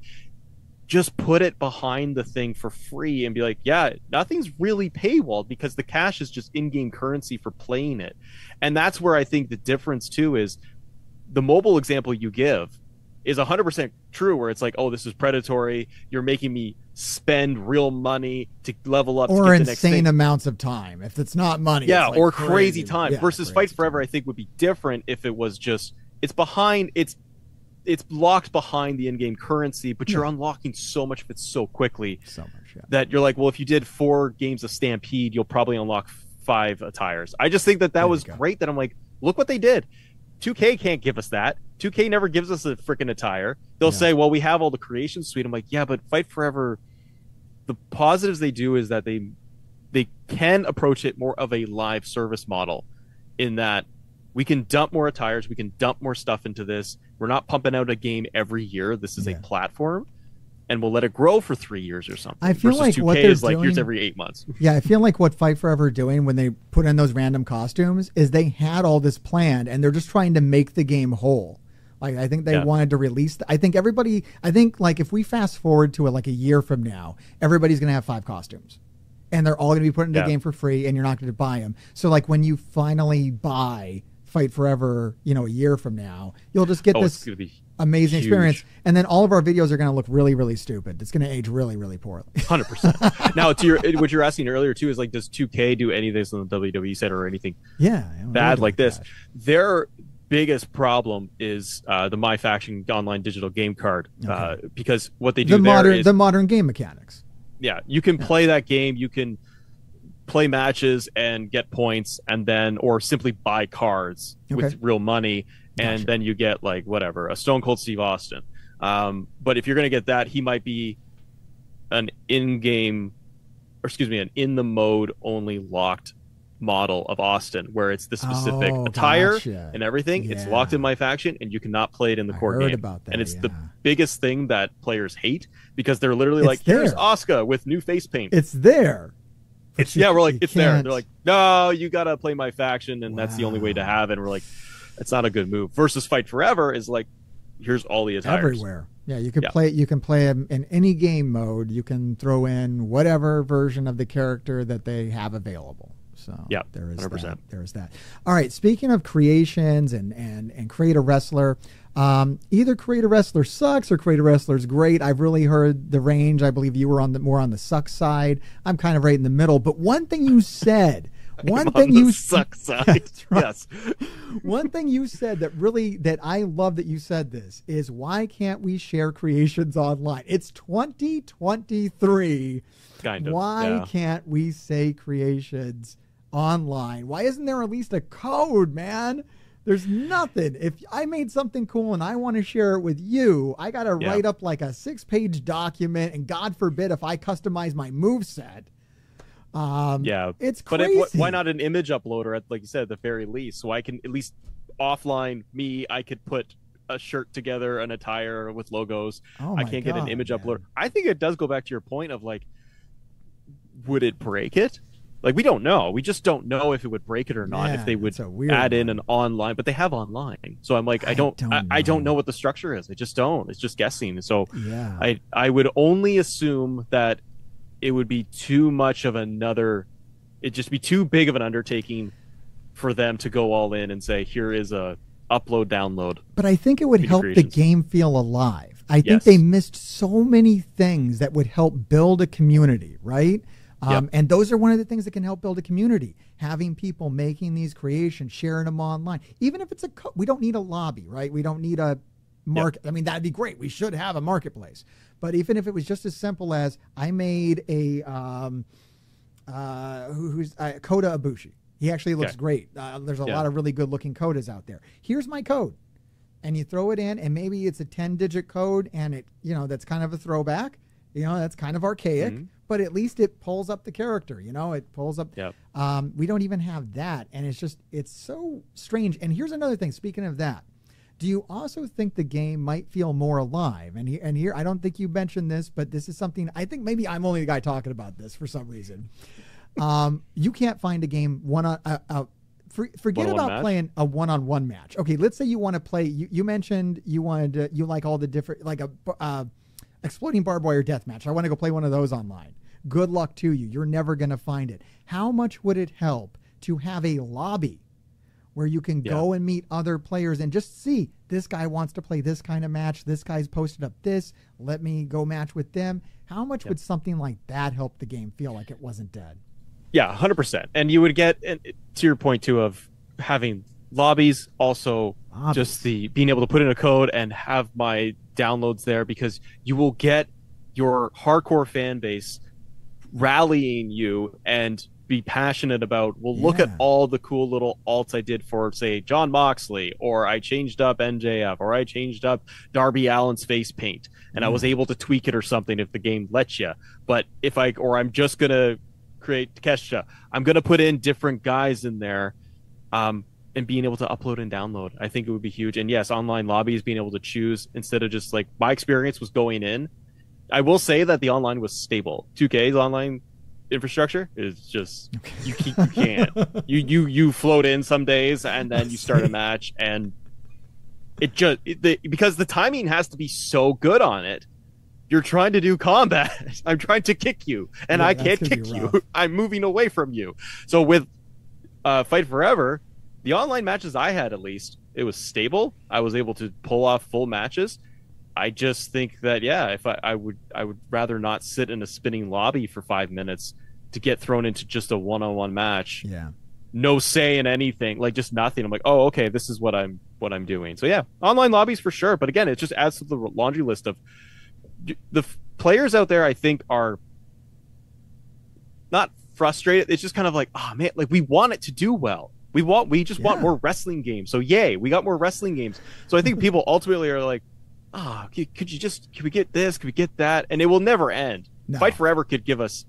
just put it behind the thing for free and be like, nothing's really paywalled because the cash is just in-game currency for playing it. And that's where I think the difference too is the mobile example you give is 100% true, where it's like, oh, this is predatory. You're making me spend real money to level up,
or
to get the
insane
next thing.
Amounts of time. If it's not money,
yeah,
it's like
or crazy time.
Yeah,
versus Fight Forever, I think would be different if it was just it's locked behind the in-game currency, but you're unlocking so much of it so quickly, that you're like, well, if you did 4 games of Stampede, you'll probably unlock 5 attires. I just think that was great. That I'm like, look what they did. 2K can't give us that. 2K never gives us a freaking attire. They'll say, well, we have all the creation suite. I'm like, yeah, but Fight Forever, the positives they do is that they can approach it more of a live service model, in that we can dump more attires, we can dump more stuff into this. We're not pumping out a game every year. This is a platform, and we'll let it grow for 3 years or something.
I feel
versus
like
2K
what they're
is like,
doing,
here's every 8 months.
Yeah, I feel like what Fight Forever are doing when they put in those random costumes is they had all this planned, and they're just trying to make the game whole. Like, I think they wanted to release. I think like if we fast forward to like a year from now, everybody's going to have 5 costumes. and they're all going to be put into the game for free, and you're not going to buy them. So like when you finally buy Fight Forever, you know, a year from now, you'll just get this amazing experience, and then all of our videos are going to look really, really stupid. It's going to age really, really poorly.
100%. Now, to what you're asking earlier too is like, does 2K do any of this on the WWE set or anything? Bad like this? Their biggest problem is the My Faction online digital game card, because what they do
the modern game mechanics.
Yeah, you can play that game. You can play matches and get points, and then or simply buy cards with real money. And then you get like whatever, a Stone Cold Steve Austin. But if you're going to get that, he might be an in-game, or excuse me, an in-the-mode only locked model of Austin, where it's the specific attire and everything. Yeah. It's locked in My Faction, and you cannot play it in the core game.
About that,
and it's the biggest thing that players hate, because they're literally like, here's Asuka with new face paint.
It's there.
We're like, it's there. They're like, no, you got to play My Faction, and that's the only way to have it. And we're like, it's not a good move. Versus Fight Forever is like, here's all the attires
everywhere. Yeah, you can play. You can play them in any game mode. You can throw in whatever version of the character that they have available. So there is 100%. That. There is that. All right. Speaking of creations and Create a Wrestler, either Create a Wrestler sucks or Create a Wrestler is great. I've really heard the range. I believe you were more on the suck side. I'm kind of right in the middle. But one thing you said.
One thing you suck side. Yes.
One thing you said that I love that you said this is, why can't we share creations online? It's 2023.
Kind of.
Why can't we say creations online? Why isn't there at least a code, man? There's nothing. If I made something cool and I want to share it with you, I got to write up like a 6-page document, and God forbid if I customize my moveset. It's crazy.
But why not an image uploader, like you said, at the very least, so I can at least offline I could put a shirt together, an attire with logos. I can't get an image uploader. I think it does go back to your point of like, would it break it? Like, we don't know. We just don't know if it would break it or not, if they would add in an online, but they have online. So I'm like, I don't know what the structure is. I just don't. It's just guessing. So I would only assume that it would be too much of it'd just be too big of an undertaking for them to go all in and say, here is a upload, download.
But I think it would help the game feel alive. I think they missed so many things that would help build a community, right? And those are one of the things that can help build a community. Having people making these creations, sharing them online. Even if it's we don't need a lobby, right? We don't need a market. I mean, that'd be great. We should have a marketplace. But even if it was just as simple as, I made a Kota Ibushi. He actually looks great. There's a lot of really good looking Kotas out there. Here's my code. And you throw it in, and maybe it's a 10-digit code, and it, that's kind of a throwback. That's kind of archaic, but at least it pulls up the character. It pulls up. We don't even have that. And it's so strange. And here's another thing. Speaking of that, do you also think the game might feel more alive? And here, I don't think you mentioned this, but this is something, I think maybe I'm only the guy talking about this for some reason. You can't find a game forget about playing a one-on-one match. Okay, let's say you want to play, you mentioned you like all the different, like a exploding barbed wire death match. I want to go play one of those online. Good luck to you. You're never going to find it. How much would it help to have a lobby where you can go and meet other players and just see, this guy wants to play this kind of match, this guy's posted up this, let me go match with them? How much would something like that help the game feel like it wasn't dead?
Yeah, 100%. And you would get, and to your point too, of having lobbies, also just the being able to put in a code and have my downloads there, because you will get your hardcore fan base rallying you and be passionate about, well, look at all the cool little alts I did for, say, John Moxley, or I changed up NJF, or I changed up Darby Allin's face paint, and I was able to tweak it or something if the game lets you. But I'm just going to create Kesha, I'm going to put in different guys in there, and being able to upload and download, I think it would be huge. And yes, online lobbies, being able to choose instead of just like, my experience was going in. I will say that the online was stable. 2K's online infrastructure is just you can't you float in some days and then you start a match, and because the timing has to be so good on it You're trying to do combat. I'm trying to kick you, and I can't kick you. I'm moving away from you. So with Fight Forever, the online matches I had, at least, it was stable. I was able to pull off full matches. I just think that, yeah, if I would rather not sit in a spinning lobby for 5 minutes to get thrown into just a one-on-one match.
Yeah. No
say in anything, like just nothing. I'm like, oh, okay, this is what I'm doing. So yeah, online lobbies for sure. But again, it just adds to the laundry list of the players out there. I think are not frustrated. It's just kind of like, oh man, like we want it to do well. We just want more wrestling games. So yay, we got more wrestling games. So I think people ultimately are like, oh, can we get this? Can we get that? And it will never end. No. Fight Forever could give us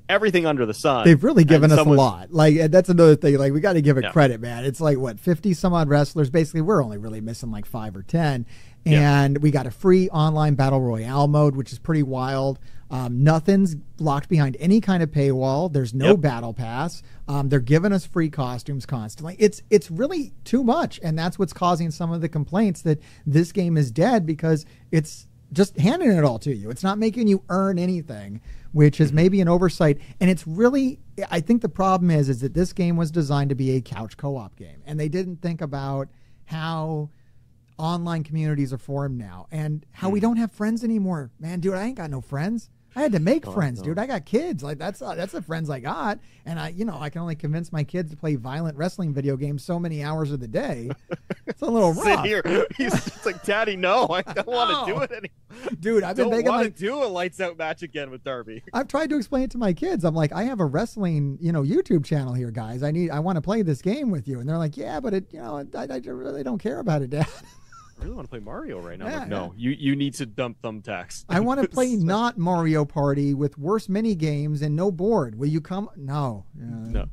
everything under the sun.
They've really given us a lot. Like, that's another thing. Like, we got to give it credit, man. It's like, what, 50 some odd wrestlers? Basically, we're only really missing like 5 or 10. And we got a free online battle royale mode, which is pretty wild. Nothing's locked behind any kind of paywall. There's no battle pass. They're giving us free costumes constantly. It's really too much, and that's what's causing some of the complaints that this game is dead, because it's just handing it all to you. It's not making you earn anything, which is maybe an oversight. And it's really, I think the problem is that this game was designed to be a couch co-op game, and they didn't think about how online communities are formed now and how we don't have friends anymore. Man, dude, I ain't got no friends. I had to make friends, dude. I got kids. Like, that's the friends I got. And I can only convince my kids to play violent wrestling video games so many hours of the day. It's a little rough.
Sit here. He's just like, Daddy, no, I don't want to do it anymore.
Dude, I've been begging.
I don't want to do a lights out match again with Darby.
I've tried to explain it to my kids. I'm like, I have a wrestling, YouTube channel here, guys. I want to play this game with you. And they're like, yeah, but I really don't care about it, Dad.
I really want to play Mario right now. Yeah, like, no, you need to dump thumbtacks.
I want to play not Mario Party with worse mini games and no board. Will you come? No.
No.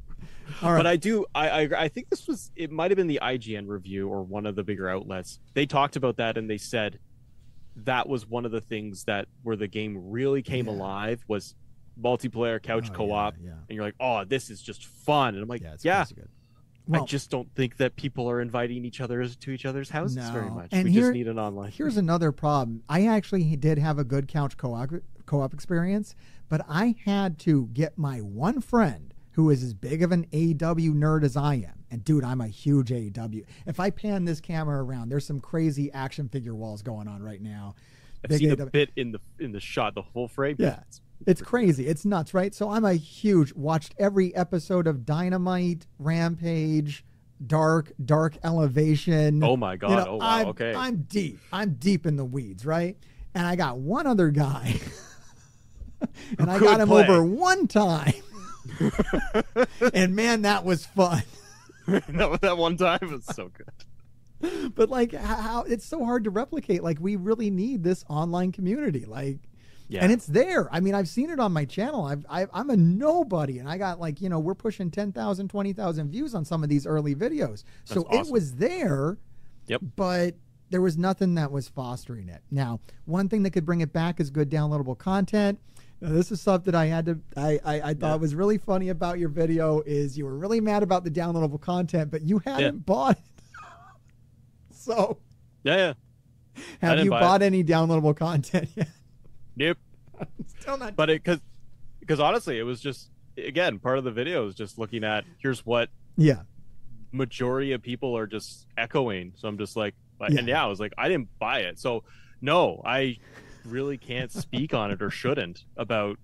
All right. But I do. I think it might have been the IGN review or one of the bigger outlets. They talked about that, and they said that was one of the things where the game really came alive was multiplayer couch co-op. Yeah. And you're like, oh, this is just fun. And I'm like, yeah. Good. Well, I just don't think that people are inviting each other to each other's houses very much. And we just need an online.
Here's another problem. I actually did have a good couch co-op experience, but I had to get my one friend who is as big of an AEW nerd as I am. And dude, I'm a huge AEW. If I pan this camera around, there's some crazy action figure walls going on right now.
I've seen a bit in the shot, the full frame.
Yeah. It's crazy. It's nuts, right? So I'm watched every episode of Dynamite, Rampage, Dark Elevation.
Oh my God. Oh wow. Okay.
I'm deep in the weeds, right? And I got one other guy and I got him over one time. And man, that was fun.
that one time was so good.
But like, how it's so hard to replicate. Like, we really need this online community. Like, yeah. And it's there. I mean, I've seen it on my channel. I'm a nobody, and I got we're pushing 10,000, 20,000 views on some of these early videos. So awesome. It was there, but there was nothing that was fostering it. Now, one thing that could bring it back is good downloadable content. Now, this is something I thought was really funny about your video is you were really mad about the downloadable content, but you hadn't bought it. So, have you bought any downloadable content yet?
Nope.
Still not.
But because honestly, it was just, again, part of the video is just looking at here's what majority of people are just echoing. So I'm just like, and I was like, I didn't buy it. So no, I really can't speak on it or shouldn't about.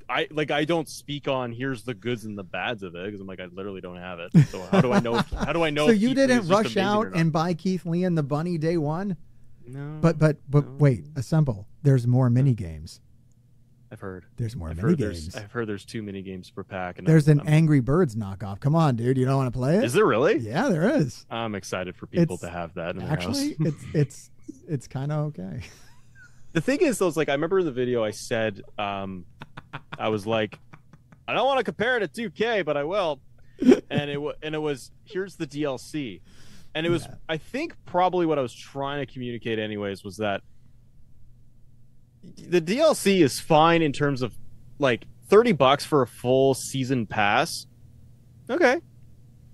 I don't speak on here's the goods and the bads of it because I'm like, I literally don't have it. So how do I know?
So you didn't rush out and buy Keith Lee and the Bunny day one?
No.
But wait, assemble. There's more mini games.
I've heard.
There's more mini games.
I've heard there's 2 mini games per pack. And
there's an Angry Birds knockoff. Come on, dude. You don't want to play it?
Is there really?
Yeah, there is.
I'm excited for people to have that in their house.
Actually, it's kind of okay.
The thing is, though, I remember in the video I said, I was like, I don't want to compare it to 2K, but I will. And it was here's the DLC. And it was, I think, probably what I was trying to communicate anyways was that the DLC is fine in terms of, like, $30 for a full season pass. Okay.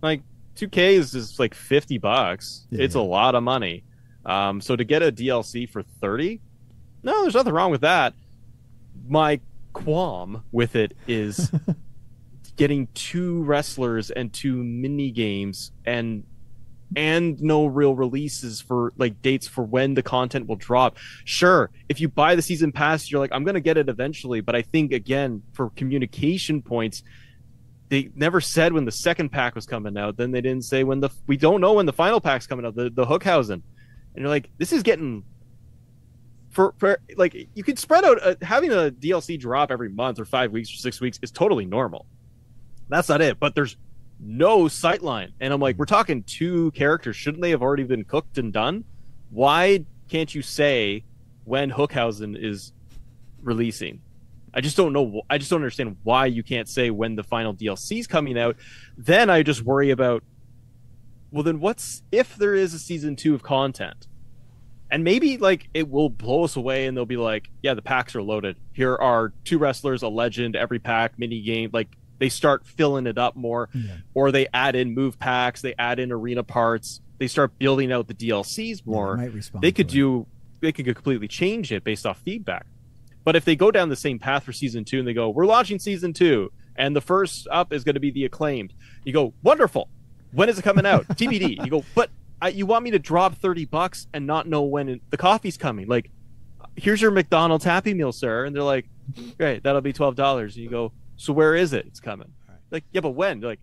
Like, 2K is just, like, $50. It's a lot of money. So to get a DLC for $30, No, there's nothing wrong with that. My qualm with it is getting 2 wrestlers and 2 mini games and no real releases for like dates for when the content will drop. Sure, if you buy the season pass, you're like, I'm gonna get it eventually. But I think again, for communication points, they never said when the second pack was coming out. Then they didn't say when we don't know when the final pack's coming out, the Hookhausen. And you're like, this is getting for like, you could spread out having a DLC drop every month or 5 weeks or 6 weeks is totally normal. That's not it. But there's no sightline. And I'm like, we're talking 2 characters. Shouldn't they have already been cooked and done? Why can't you say when Hookhausen is releasing? I just don't know. I just don't understand why you can't say when the final DLC is coming out. Then I just worry about, well, then what's if there is a season 2 of content? And maybe like it will blow us away and they'll be like, yeah, the packs are loaded. Here are 2 wrestlers, a legend, every pack, mini game. Like they start filling it up more, or they add in move packs, they add in arena parts, they start building out the DLCs more. They could completely change it based off feedback. But if they go down the same path for season 2 and they go, we're launching season 2 and the first up is going to be the Acclaimed, you go, wonderful. When is it coming out? TBD. You go, but you want me to drop $30 and not know when the coffee's coming? Like, here's your McDonald's Happy Meal, sir. And they're like, great, that'll be $12. And you go, so where is it? It's coming. Right. Like, yeah, but when? They're like,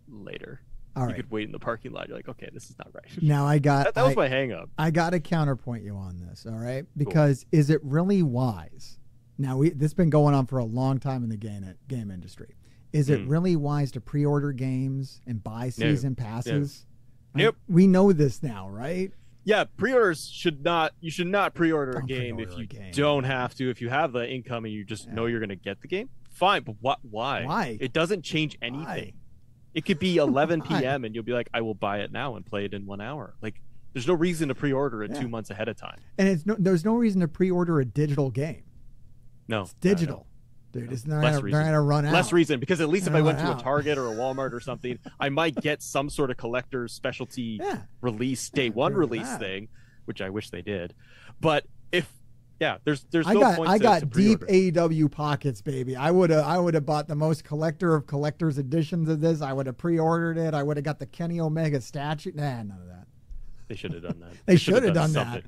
later. All right. You could wait in the parking lot. You're like, okay, this is not right.
Now that
was my hang up.
I got to counterpoint you on this, all right? Because Is it really wise? Now, this has been going on for a long time in the game industry. Is it really wise to pre-order games and buy season passes?
Nope.
We know this now, right?
Yeah, pre-orders you should not pre-order a game if you don't have to. If you have the income and you just know you're going to get the game, fine. But why?
Why?
It doesn't change anything. Why? It could be 11 p.m. and you'll be like, I will buy it now and play it in 1 hour. Like, there's no reason to pre-order it 2 months ahead of time.
And there's no reason to pre-order a digital game.
No,
it's digital. Dude, it's not going to run out.
Less reason, because at least if I went to a Target or a Walmart or something, I might get some sort of collector's specialty release, day one release thing, which I wish they did. But there's no point. I got
deep AEW pockets, baby. I would have bought the most collector of collector's editions of this. I would have pre-ordered it. I would have got the Kenny Omega statue. None of that.
They should have done that.
They should have done that.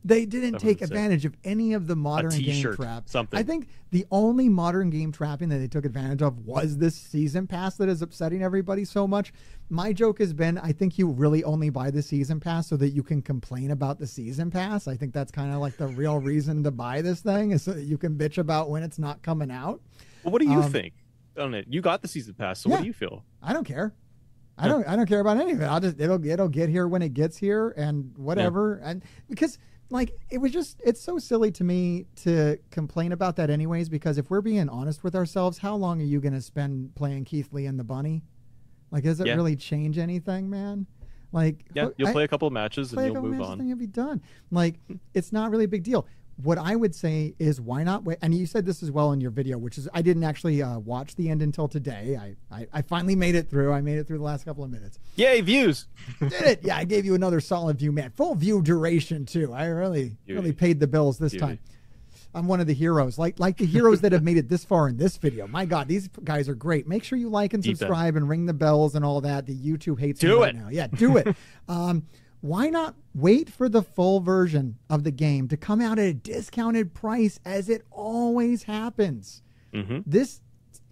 They didn't take advantage of any of the modern game trap.
Something.
I think the only modern game trapping that they took advantage of was this season pass that is upsetting everybody so much. My joke has been, I think you really only buy the season pass so that you can complain about the season pass. I think that's kind of like the real reason to buy this thing, is so that you can bitch about when it's not coming out.
Well, what do you think on it? You got the season pass, so what do you feel?
I don't care. I don't care about any of it. It'll get here when it gets here and whatever. And because like, it's so silly to me to complain about that anyways, because if we're being honest with ourselves, how long are you going to spend playing Keith Lee and the Bunny? Like, does it really change anything, man? Like,
you'll play a couple of matches and you'll move on.
And you'll be done. Like, it's not really a big deal. What I would say is, why not wait? And you said this as well in your video, which is, I didn't actually watch the end until today. I finally made it through. I made it through the last couple of minutes.
Yay, views.
Did it. Yeah, I gave you another solid view, man. Full view duration, too. I really paid the bills this time. I'm one of the heroes, like the heroes that have made it this far in this video. My God, these guys are great. Make sure you like and subscribe and ring the bells and all that. The YouTube hates me right now. Yeah, do it. Why not wait for the full version of the game to come out at a discounted price, as it always happens? This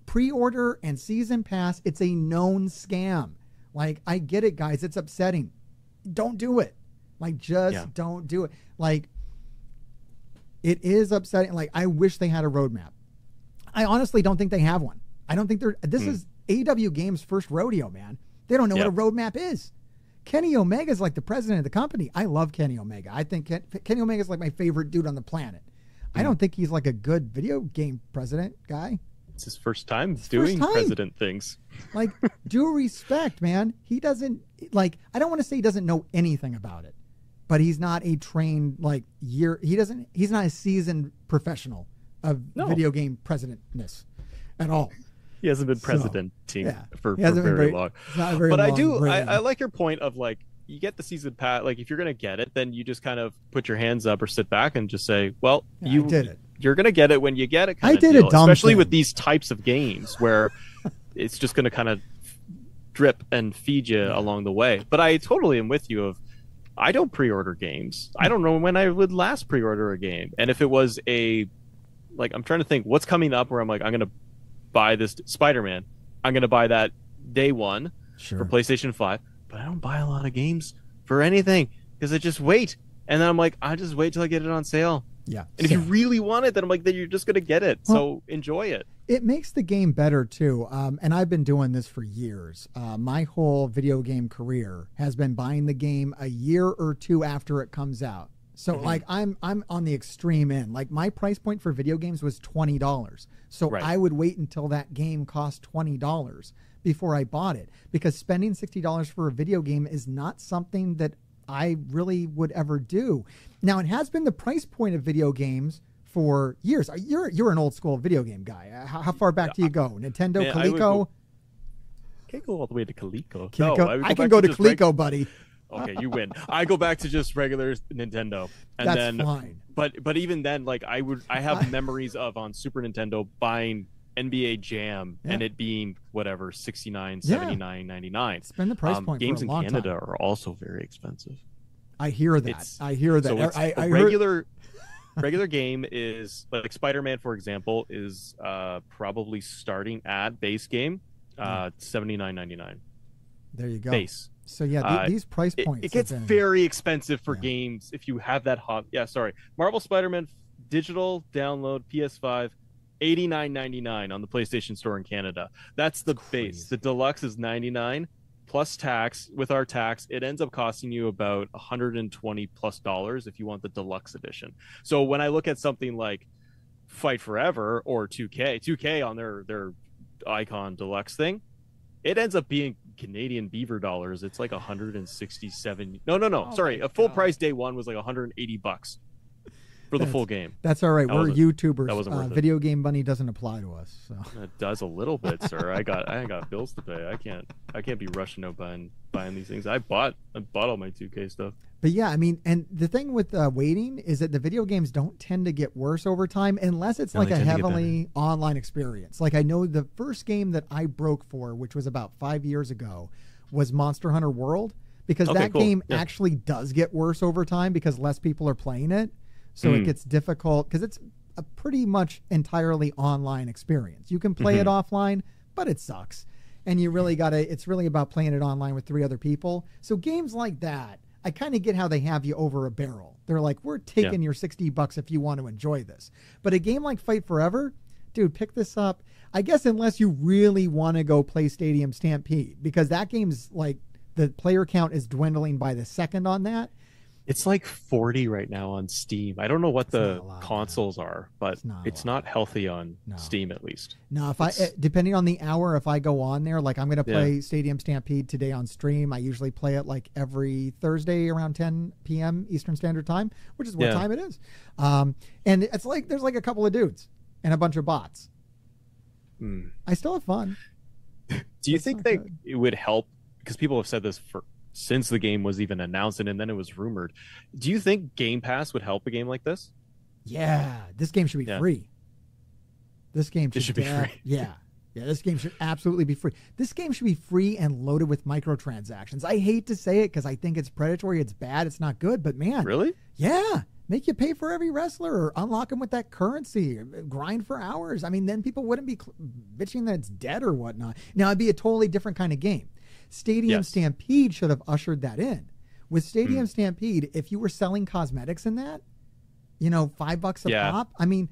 pre-order and season pass, it's a known scam. Like, I get it, guys. It's upsetting. Don't do it. Like, just don't do it. Like, it is upsetting. Like, I wish they had a roadmap. I honestly don't think they have one. I don't think this is AEW Games' first rodeo, man. They don't know what a roadmap is. Kenny Omega is like the president of the company. I love Kenny Omega. I think Kenny Omega is like my favorite dude on the planet. I don't think he's like a good video game president guy.
It's his first time doing president things. Like,
due respect, man. He doesn't, like, I don't want to say he doesn't know anything about it, but he's not a trained, like, he's not a seasoned professional of video game presidentness at all.
He hasn't been presidenting for very long. But I like your point of, like, you get the season pass. Like if you're gonna get it, then you just kind of put your hands up or sit back and just say, well,
I did it.
You're gonna get it when you get it.
I did a dumb
especially
thing.
with these types of games where it's just gonna kind of drip and feed you along the way. But I totally am with you. I don't pre-order games. I don't know when I would last pre-order a game. And if it was I'm trying to think what's coming up where I'm like, I'm going to buy this Spider-Man. I'm going to buy that day one for PlayStation 5. But I don't buy a lot of games for anything because I just wait. And then I'm like, I just wait till I get it on sale.
Yeah.
And if you really want it, then I'm like, then you're just going to get it. Well, so enjoy it.
It makes the game better too. And I've been doing this for years. My whole video game career has been buying the game a year or two after it comes out. So like I'm on the extreme end. Like my price point for video games was $20. So I would wait until that game cost $20 before I bought it, because spending $60 for a video game is not something that I really would ever do. Now, it has been the price point of video games for years. You're an old school video game guy. How far back do you go? Nintendo, Coleco?
Can't go all the way to Coleco.
No, I can go to Coleco, buddy.
Okay, you win. I go back to just regular Nintendo, and
that's fine.
But even then, like I have memories of on Super Nintendo buying NBA Jam and it being whatever $69, $79, $99.
It's been the price point.
Games
for a
in
long
Canada
time.
are also very expensive.
I hear that.
So
I
regular game is like Spider-Man, for example, is probably starting at base game $79.99.
There you go.
Base.
So yeah, these price points.
It gets very expensive for games if you have that hot. Yeah, sorry. Marvel Spider-Man digital download PS5, $89.99 on the PlayStation Store in Canada. That's the base. The deluxe is $99 plus tax. With our tax, it ends up costing you about $120+ if you want the deluxe edition. So when I look at something like Fight Forever or 2K on their Icon Deluxe thing, it ends up being Canadian beaver dollars. It's like 167. No. Sorry, a full price day one was like $180 for the full game.
That's all right. We're YouTubers.
That wasn't worth it.
Video game money doesn't apply to us. So.
It does a little bit, sir. I got bills to pay. I can't be rushing out buying these things. I bought all my 2K stuff.
But yeah, I mean, and the thing with waiting is that the video games don't tend to get worse over time unless it's like a heavily online experience. Like I know the first game that I broke for, which was about 5 years ago, was Monster Hunter World, because that game actually does get worse over time because less people are playing it. So it gets difficult because it's a pretty much entirely online experience. You can play it offline, but it sucks. And you really it's really about playing it online with 3 other people. So games like that, I kind of get how they have you over a barrel. They're like, we're taking your $60 if you want to enjoy this. But a game like Fight Forever, dude, pick this up. I guess unless you really want to go play Stadium Stampede, because that game's like the player count is dwindling by the second on that.
It's like 40 right now on Steam. I don't know what the consoles are, but it's not healthy on Steam at least.
No, depending on the hour, if I go on there, like I'm going to play Stadium Stampede today on stream. I usually play it like every Thursday around 10 p.m. Eastern Standard Time, which is what time it is. And it's like there's like a couple of dudes and a bunch of bots. I still have fun.
Do you think that it would help? Because people have said this since the game was even announced and then it was rumored. Do you think Game Pass would help a game like this?
Yeah, this game should be free. This game should
be free.
Yeah, this game should absolutely be free. This game should be free and loaded with microtransactions. I hate to say it because I think it's predatory, it's bad, it's not good, but man.
Really?
Yeah. Make you pay for every wrestler or unlock them with that currency, or grind for hours. I mean, then people wouldn't be bitching that it's dead or whatnot. Now, it'd be a totally different kind of game. Stadium Stampede should have ushered that in. With Stadium Stampede, if you were selling cosmetics in that, $5 a pop. I mean,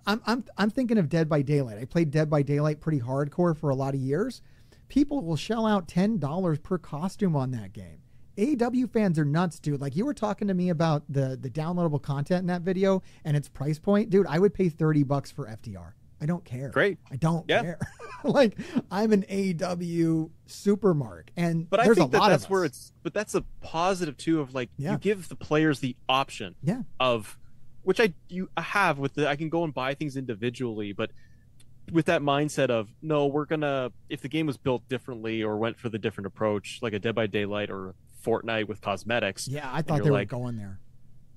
I'm thinking of Dead by Daylight. I played Dead by Daylight pretty hardcore for a lot of years. People will shell out $10 per costume on that game. AEW fans are nuts, dude. Like you were talking to me about the downloadable content in that video and its price point. Dude, I would pay $30 for FDR. I don't care.
Great.
I don't care. Like I'm an AEW supermark,
but
there's
I think
a lot
that's
of
where but that's a positive too of like you give the players the option of which I have with I can go and buy things individually, but with that mindset of no, we're gonna if the game was built differently or went for the different approach, like a Dead by Daylight or Fortnite with cosmetics.
Yeah, I thought they were going there.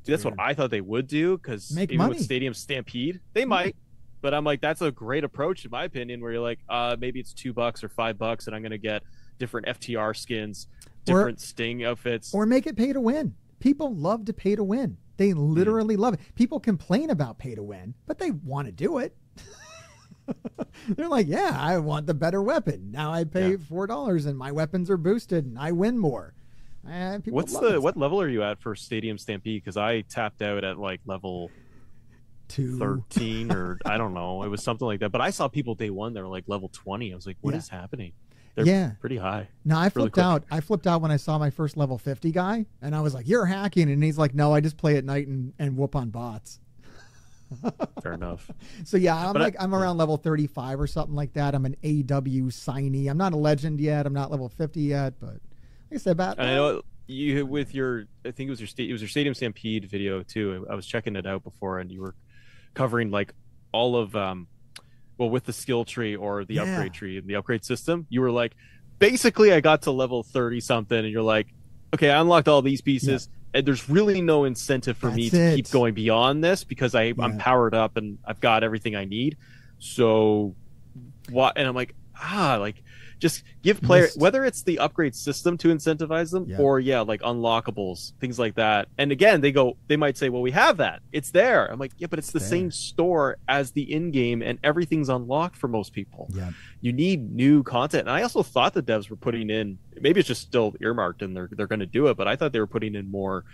That's what I thought they would do, because
make
even
money
with Stadium Stampede, they might. But I'm like, that's a great approach, in my opinion, where you're like, maybe it's $2 or $5, and I'm going to get different FTR skins, different Sting outfits.
Or make it pay to win. People love to pay to win. They literally love it. People complain about pay to win, but they want to do it. They're like, yeah, I want the better weapon. Now I pay $4 and my weapons are boosted and I win more.
What level are you at for Stadium Stampede? Because I tapped out at like level 13 or I don't know. It was something like that. But I saw people day one, they were like level 20. I was like, what is happening? They're pretty high.
No, I flipped out. I flipped out when I saw my first level 50 guy, and I was like, you're hacking. And he's like, no, I just play at night and whoop on bots.
Fair enough.
So yeah, I'm around level 35 or something like that. I'm an AEW signee. I'm not a legend yet. I'm not level 50 yet, but like I said, I
know you with your, I think it was your Stadium Stampede video too. I was checking it out before, and you were covering like all of with the skill tree or the upgrade tree and the upgrade system. You were like, basically I got to level 30 something, and you're like, okay, I unlocked all these pieces, and there's really no incentive for me to keep going beyond this, because I'm powered up and I've got everything I need. So what? And I'm like, just give players, whether it's the upgrade system to incentivize them or like unlockables, things like that. And again, they might say, well, we have that, it's there. I'm like, yeah, but it's the same store as the in-game, and everything's unlocked for most people. You need new content. And I also thought the devs were putting in, maybe it's just still earmarked and they're going to do it, but I thought they were putting in more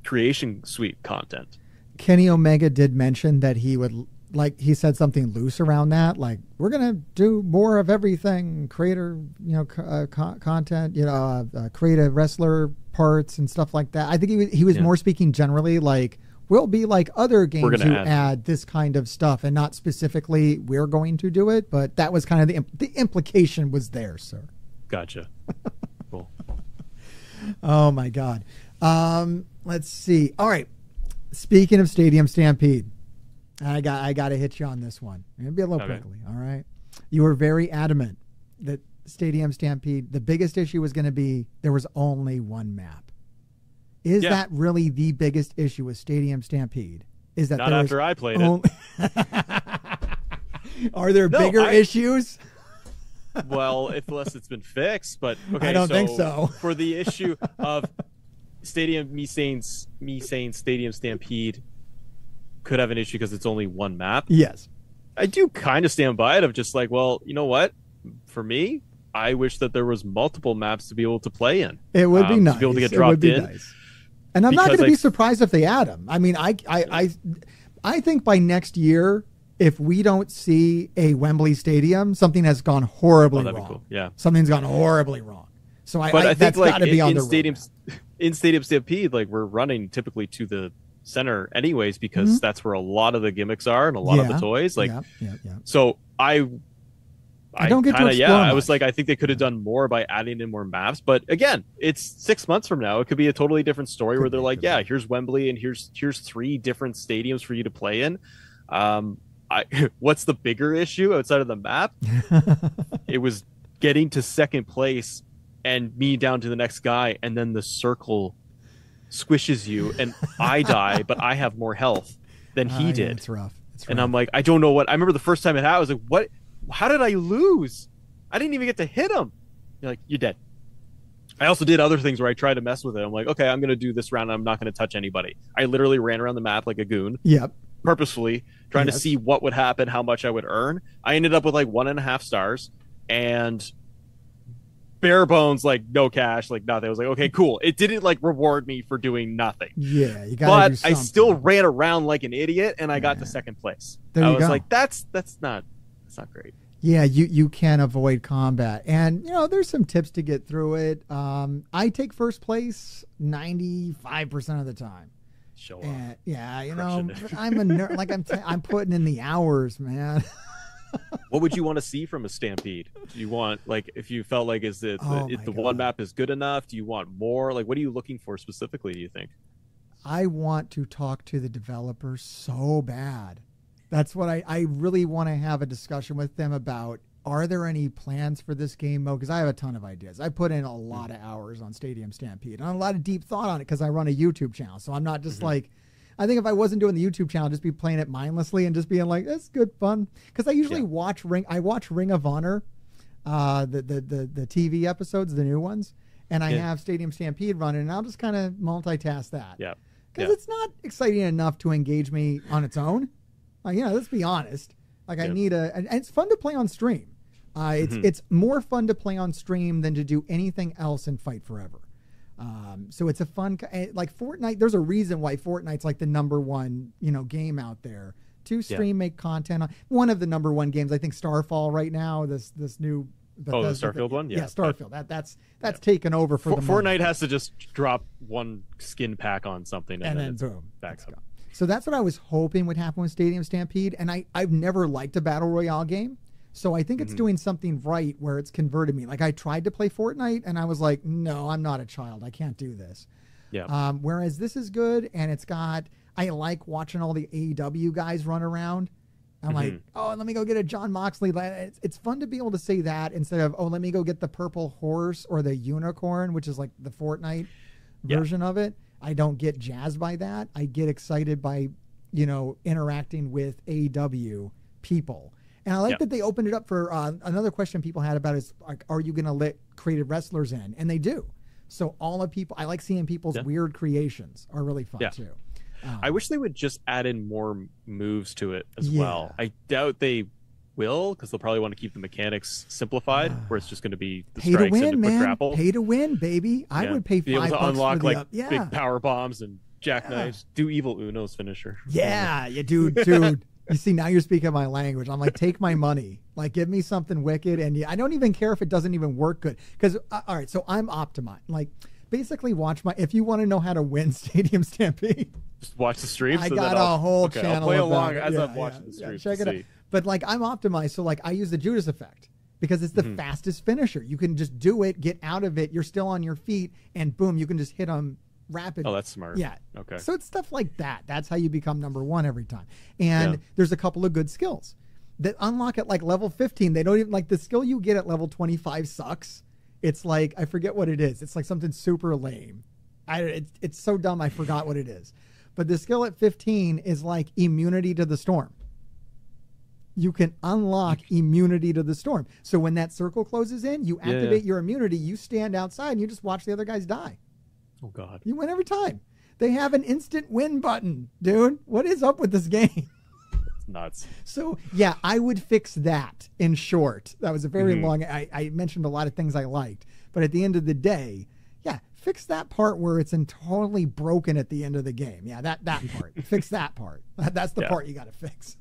creation suite content.
Kenny Omega did mention that he would, like, he said something loose around that, like, we're gonna do more of everything, creator, content, creative wrestler parts and stuff like that. I think he was more speaking generally, like, we'll be like other games who add this kind of stuff, and not specifically we're going to do it, but that was kind of the implication was there, sir.
Gotcha. Cool.
Oh my God. Let's see. All right. Speaking of Stadium Stampede, I got to hit you on this one. I'm going to be a little quickly, all right? You were very adamant that Stadium Stampede, the biggest issue was going to be there was only one map. Is that really the biggest issue with Stadium Stampede? Is that
not after I played it?
Are there bigger issues?
Well, unless it's been fixed, but okay.
I don't think so.
For the issue of me saying Stadium Stampede could have an issue because it's only one map.
Yes.
I do kind of stand by it of just like, well, you know what? For me, I wish that there was multiple maps to be able to play in.
It would be nice.
To be able to get dropped in.
Nice. And I'm not going to be surprised if they add them. I mean, I think by next year, if we don't see a Wembley Stadium, something has gone horribly wrong. Cool.
Yeah.
Something's gone horribly wrong. So I think that's got to be on the
in Stadium Stampede, like, we're running typically to the center anyways, because that's where a lot of the gimmicks are and a lot of the toys. Like, so I
don't get to explore much.
I was like, I think they could have done more by adding in more maps. But again, it's 6 months from now. It could be a totally different story where they're like, here's Wembley and here's 3 different stadiums for you to play in. What's the bigger issue outside of the map? It was getting to second place and me down to the next guy, and then the circle squishes you and I die, but I have more health than he did.
It's rough.
And I'm like, I don't know what. I remember the first time it happened, I was like, what? How did I lose? I didn't even get to hit him. You're like, you're dead. I also did other things where I tried to mess with it. I'm like, okay, I'm going to do this round. I'm not going to touch anybody. I literally ran around the map like a goon.
Yep.
Purposefully trying to see what would happen, how much I would earn. I ended up with like 1.5 stars and bare bones, like no cash, like nothing. I was like, okay, cool. It didn't like reward me for doing nothing.
Yeah, you got.
But I still ran around like an idiot, and I got to second place. I was like, that's not great.
Yeah, you can avoid combat, and there's some tips to get through it. I take first place 95% of the time.
Show off.
Yeah, I'm a nerd. Like I'm putting in the hours, man.
What would you want to see from a Stampede? Do you want, like, if you felt like the one map is good enough? Do you want more? Like, what are you looking for specifically, do you think?
I want to talk to the developers so bad. That's what I really want to have a discussion with them about are there any plans for this game mode? Because I have a ton of ideas. I put in a lot of hours on Stadium Stampede and a lot of deep thought on it because I run a YouTube channel. So I'm not just like, I think if I wasn't doing the YouTube channel, I'd just be playing it mindlessly and just being like, it's good fun. Because I usually watch Ring of Honor, the TV episodes, the new ones, and I have Stadium Stampede running, and I'll just kind of multitask that.
Yeah.
Because it's not exciting enough to engage me on its own. Like, let's be honest. Like, I need and it's fun to play on stream. It's more fun to play on stream than to do anything else in Fight Forever. So it's a fun, like Fortnite. There's a reason why Fortnite's like the #1, game out there to stream, make content on. One of the #1 games, I think Starfall right now, this new.
The Starfield one? Yeah.
Starfield. That's taken over for the
Fortnite has to just drop one skin pack on something and then boom, back up.
So that's what I was hoping would happen with Stadium Stampede. And I've never liked a Battle Royale game. So I think it's doing something right where it's converted me. Like, I tried to play Fortnite and I was like, no, I'm not a child. I can't do this.
Yeah.
Whereas this is good, and I like watching all the AEW guys run around. I'm like, oh, let me go get a John Moxley. It's fun to be able to say that instead of, oh, let me go get the purple horse or the unicorn, which is like the Fortnite version of it. I don't get jazzed by that. I get excited by, interacting with AEW people. And I like that they opened it up for another question people had about is, like, are you going to let creative wrestlers in? And they do. So all the people, I like seeing people's weird creations are really fun too.
I wish they would just add in more moves to it as well. I doubt they will, because they'll probably want to keep the mechanics simplified, where it's just going to be the
pay
strikes
to win,
and the quick grapple.
Pay to win, baby. I would pay $5
be able to unlock
for
like big power bombs and jackknives. Do Evil Uno's finisher.
Yeah, dude. You see, now you're speaking my language. I'm like, take my money. Like, give me something wicked, and I don't even care if it doesn't even work good. Because all right, so I'm optimized. Like, basically, if you want to know how to win Stadium Stampede.
Just watch the stream.
I got a whole channel.
I'll play along as I'm watching the stream.
Check it out. But like, I'm optimized, so like I use the Judas effect because it's the fastest finisher. You can just do it, get out of it. You're still on your feet, and boom, you can just hit them rapidly.
Oh, that's smart.
Yeah.
Okay.
So it's stuff like that. That's how you become #1 every time. And there's a couple of good skills that unlock at like level 15. They don't even like the skill you get at level 25 sucks. It's like, I forget what it is. It's like something super lame. It's so dumb. I forgot what it is. But the skill at 15 is like immunity to the storm. You can unlock immunity to the storm. So when that circle closes in, you activate your immunity, you stand outside, and you just watch the other guys die.
Oh, God.
You win every time. They have an instant win button, dude. What is up with this game?
It's nuts.
So, yeah, I would fix that in short. That was a very long... I mentioned a lot of things I liked. But at the end of the day... fix that part where it's totally broken at the end of the game. Yeah, that part. Fix that part. That's the part you got to fix.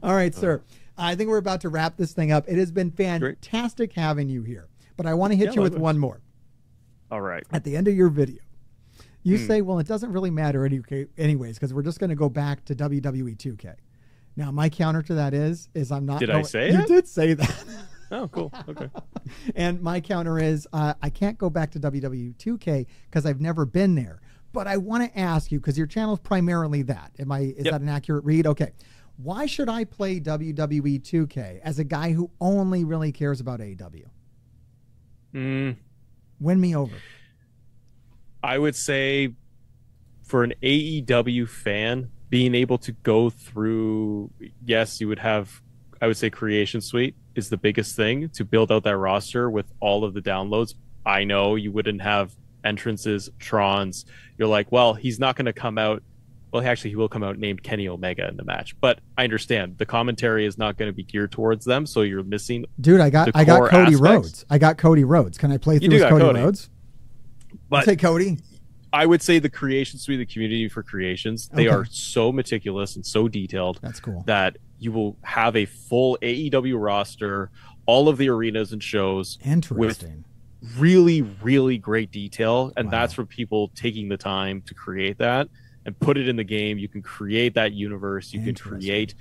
All right, sir. I think we're about to wrap this thing up. It has been fantastic having you here. But I want to hit you with one more.
All right.
At the end of your video, you say, well, it doesn't really matter anyways, because we're just going to go back to WWE 2K. Now, my counter to that is I'm not...
Did I say it?
You did say that.
Oh, cool. Okay.
And my counter is I can't go back to WWE 2K because I've never been there. But I want to ask you, because your channel is primarily that. Is that an accurate read? Okay. Why should I play WWE 2K as a guy who only really cares about AEW? Win me over.
I would say for an AEW fan, being able to go through, yes, you would have, I would say Creation Suite is the biggest thing to build out that roster with all of the downloads. I know you wouldn't have entrances, Trons. You're like, well, he's not going to come out. Well, actually, he will come out named Kenny Omega in the match. But I understand the commentary is not going to be geared towards them, so you're missing.
Dude, I got Cody Rhodes. I got Cody Rhodes. Can I play through as Cody Rhodes?
But
say Cody.
I would say the Creation Suite, the community for creations, they are so meticulous and so detailed.
That's cool.
That you will have a full AEW roster, all of the arenas and shows.
Interesting.
With really, really great detail. And that's for people taking the time to create that and put it in the game. You can create that universe. You can create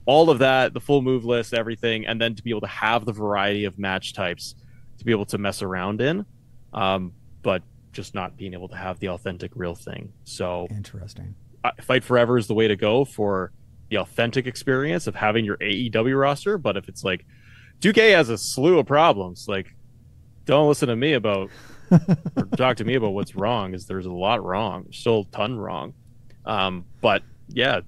all of that, the full move list, everything, and then to be able to have the variety of match types to be able to mess around in. But just not being able to have the authentic real thing. So
interesting.
Fight Forever is the way to go for the authentic experience of having your AEW roster. But if it's like 2K has a slew of problems, like don't listen to me about or talk to me about what's wrong, is there's a lot wrong. There's still a ton wrong. But yeah,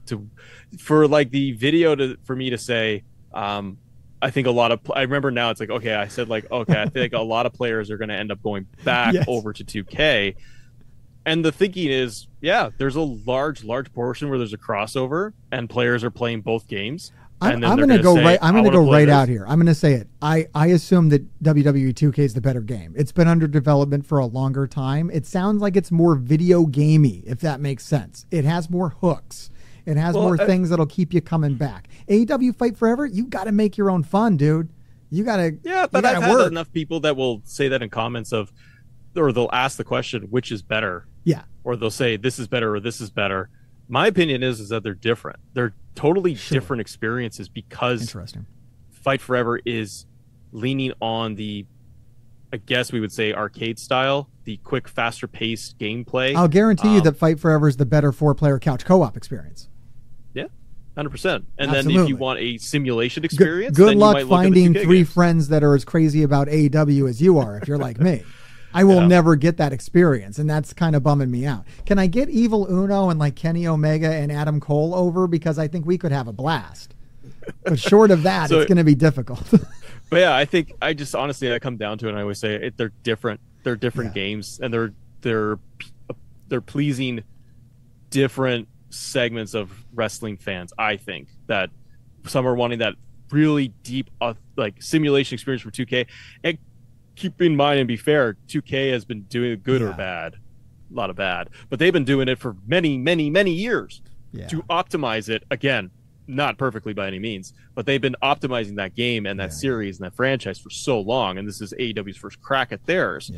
for like the video for me to say, I think a lot of, I remember now it's like, okay, I said like, okay, I think a lot of players are going to end up going back over to 2K. And the thinking is, yeah, there's a large portion where there's a crossover and players are playing both games.
I'm going to go right. I'm going to go right out here. I'm going to say it. I assume that WWE 2K is the better game. It's been under development for a longer time. It sounds like it's more video gamey, if that makes sense. It has more hooks. It has more things that'll keep you coming back. AEW Fight Forever, you got to make your own fun, dude. You got to.
Yeah, but I've had enough people that will say that in comments of, or they'll ask the question, which is better?
Yeah.
Or they'll say this is better or this is better. My opinion is that they're different. They're totally different experiences because Fight Forever is leaning on the, I guess we would say, arcade style, the quick, faster paced gameplay.
I'll guarantee you that Fight Forever is the better 4-player couch co-op experience.
Yeah, 100%. And then if you want a simulation experience,
good
then
luck
you might
finding
look at the 2K
3
games.
friends that are as crazy about AEW as you are, if you're like me. I will never get that experience, and that's kind of bumming me out. Can I get Evil Uno and like Kenny Omega and Adam Cole over? Because I think we could have a blast. But short of that, it's going to be difficult.
But yeah, I think I just honestly, I come down to it and I always say they're different. They're different games, and they're pleasing different segments of wrestling fans. I think that some are wanting that really deep like simulation experience for 2K. And keep in mind and be fair, 2K has been doing good or bad, a lot of bad, but they've been doing it for many years to optimize it. Again, not perfectly by any means, but they've been optimizing that game and that series and that franchise for so long, and this is AEW's first crack at theirs.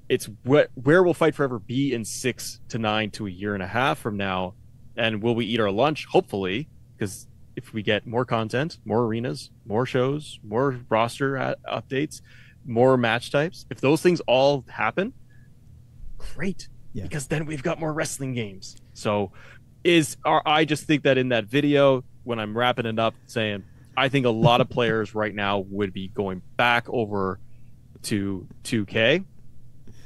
It's where will Fight Forever be in 6 to 9 to a year and a half from now, and will we eat our lunch? Hopefully, because if we get more content, more arenas, more shows, more roster updates, more match types, if those things all happen, great, because then we've got more wrestling games. So I just think that in that video, when I'm wrapping it up, saying I think a lot of players right now would be going back over to 2K.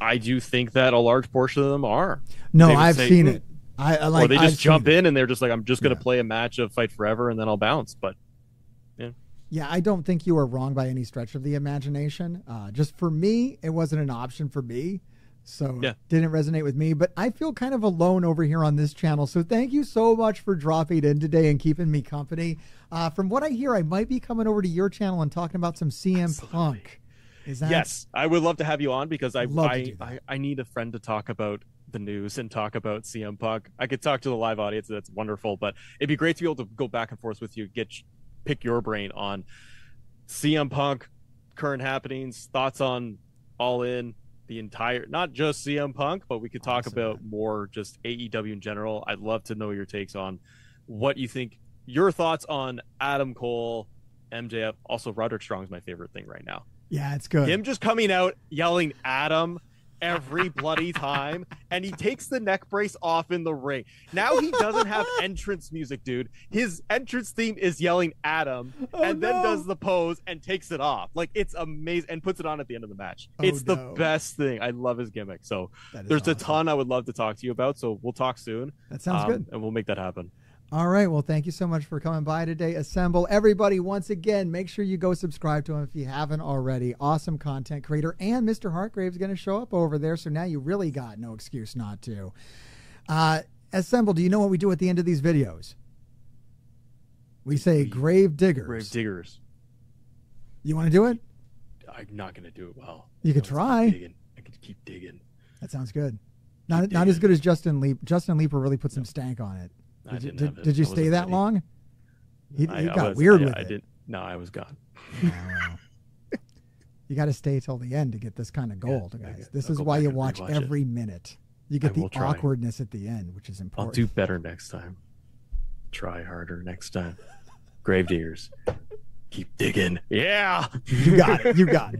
I do think that a large portion of them are.
No, I've seen it.
Or they just jump in and they're just like, I'm just going to play a match of Fight Forever and then I'll bounce. But
yeah, I don't think you are wrong by any stretch of the imagination. Just for me, it wasn't an option for me. So it didn't resonate with me. But I feel kind of alone over here on this channel. So thank you so much for dropping in today and keeping me company. From what I hear, I might be coming over to your channel and talking about some CM Punk. Is that...
Yes, I would love to have you on because I need a friend to talk about the news and talk about CM Punk. I could talk to the live audience. That's wonderful. But it'd be great to be able to go back and forth with you, pick your brain on CM Punk, current happenings, thoughts on All In, the entire, not just CM Punk, but we could talk about more just AEW in general. I'd love to know your takes on what you think, your thoughts on Adam Cole, MJF. Also, Roderick Strong's my favorite thing right now.
Yeah, it's good.
Him just coming out yelling Adam every bloody time, and he takes the neck brace off in the ring. Now he doesn't have entrance music, dude. His entrance theme is yelling Adam, then does the pose and takes it off. Like, it's amazing, and puts it on at the end of the match. It's the best thing. I love his gimmick. So there's a ton I would love to talk to you about. So we'll talk soon.
That sounds good.
And we'll make that happen.
All right. Well, thank you so much for coming by today. Assemble. Everybody, once again, make sure you go subscribe to him if you haven't already. Awesome content creator. And Mr. Hartgrave's going to show up over there. So now you really got no excuse not to. Assemble, do you know what we do at the end of these videos? We say grave diggers.
Grave diggers.
You want to do it?
I'm not going to do it well.
You could try.
I could keep digging.
That sounds good. Not as good as Justin Leap. Justin Leaper really put some stank on it. Did you stay that long? He got weird with it.
No, I was gone.
You got to stay till the end to get this kind of gold, guys. This is why you watch every minute. You get the awkwardness at the end, which is important.
I'll do better next time. Try harder next time. Grave diggers. Keep digging. Yeah.
You got it. You got it.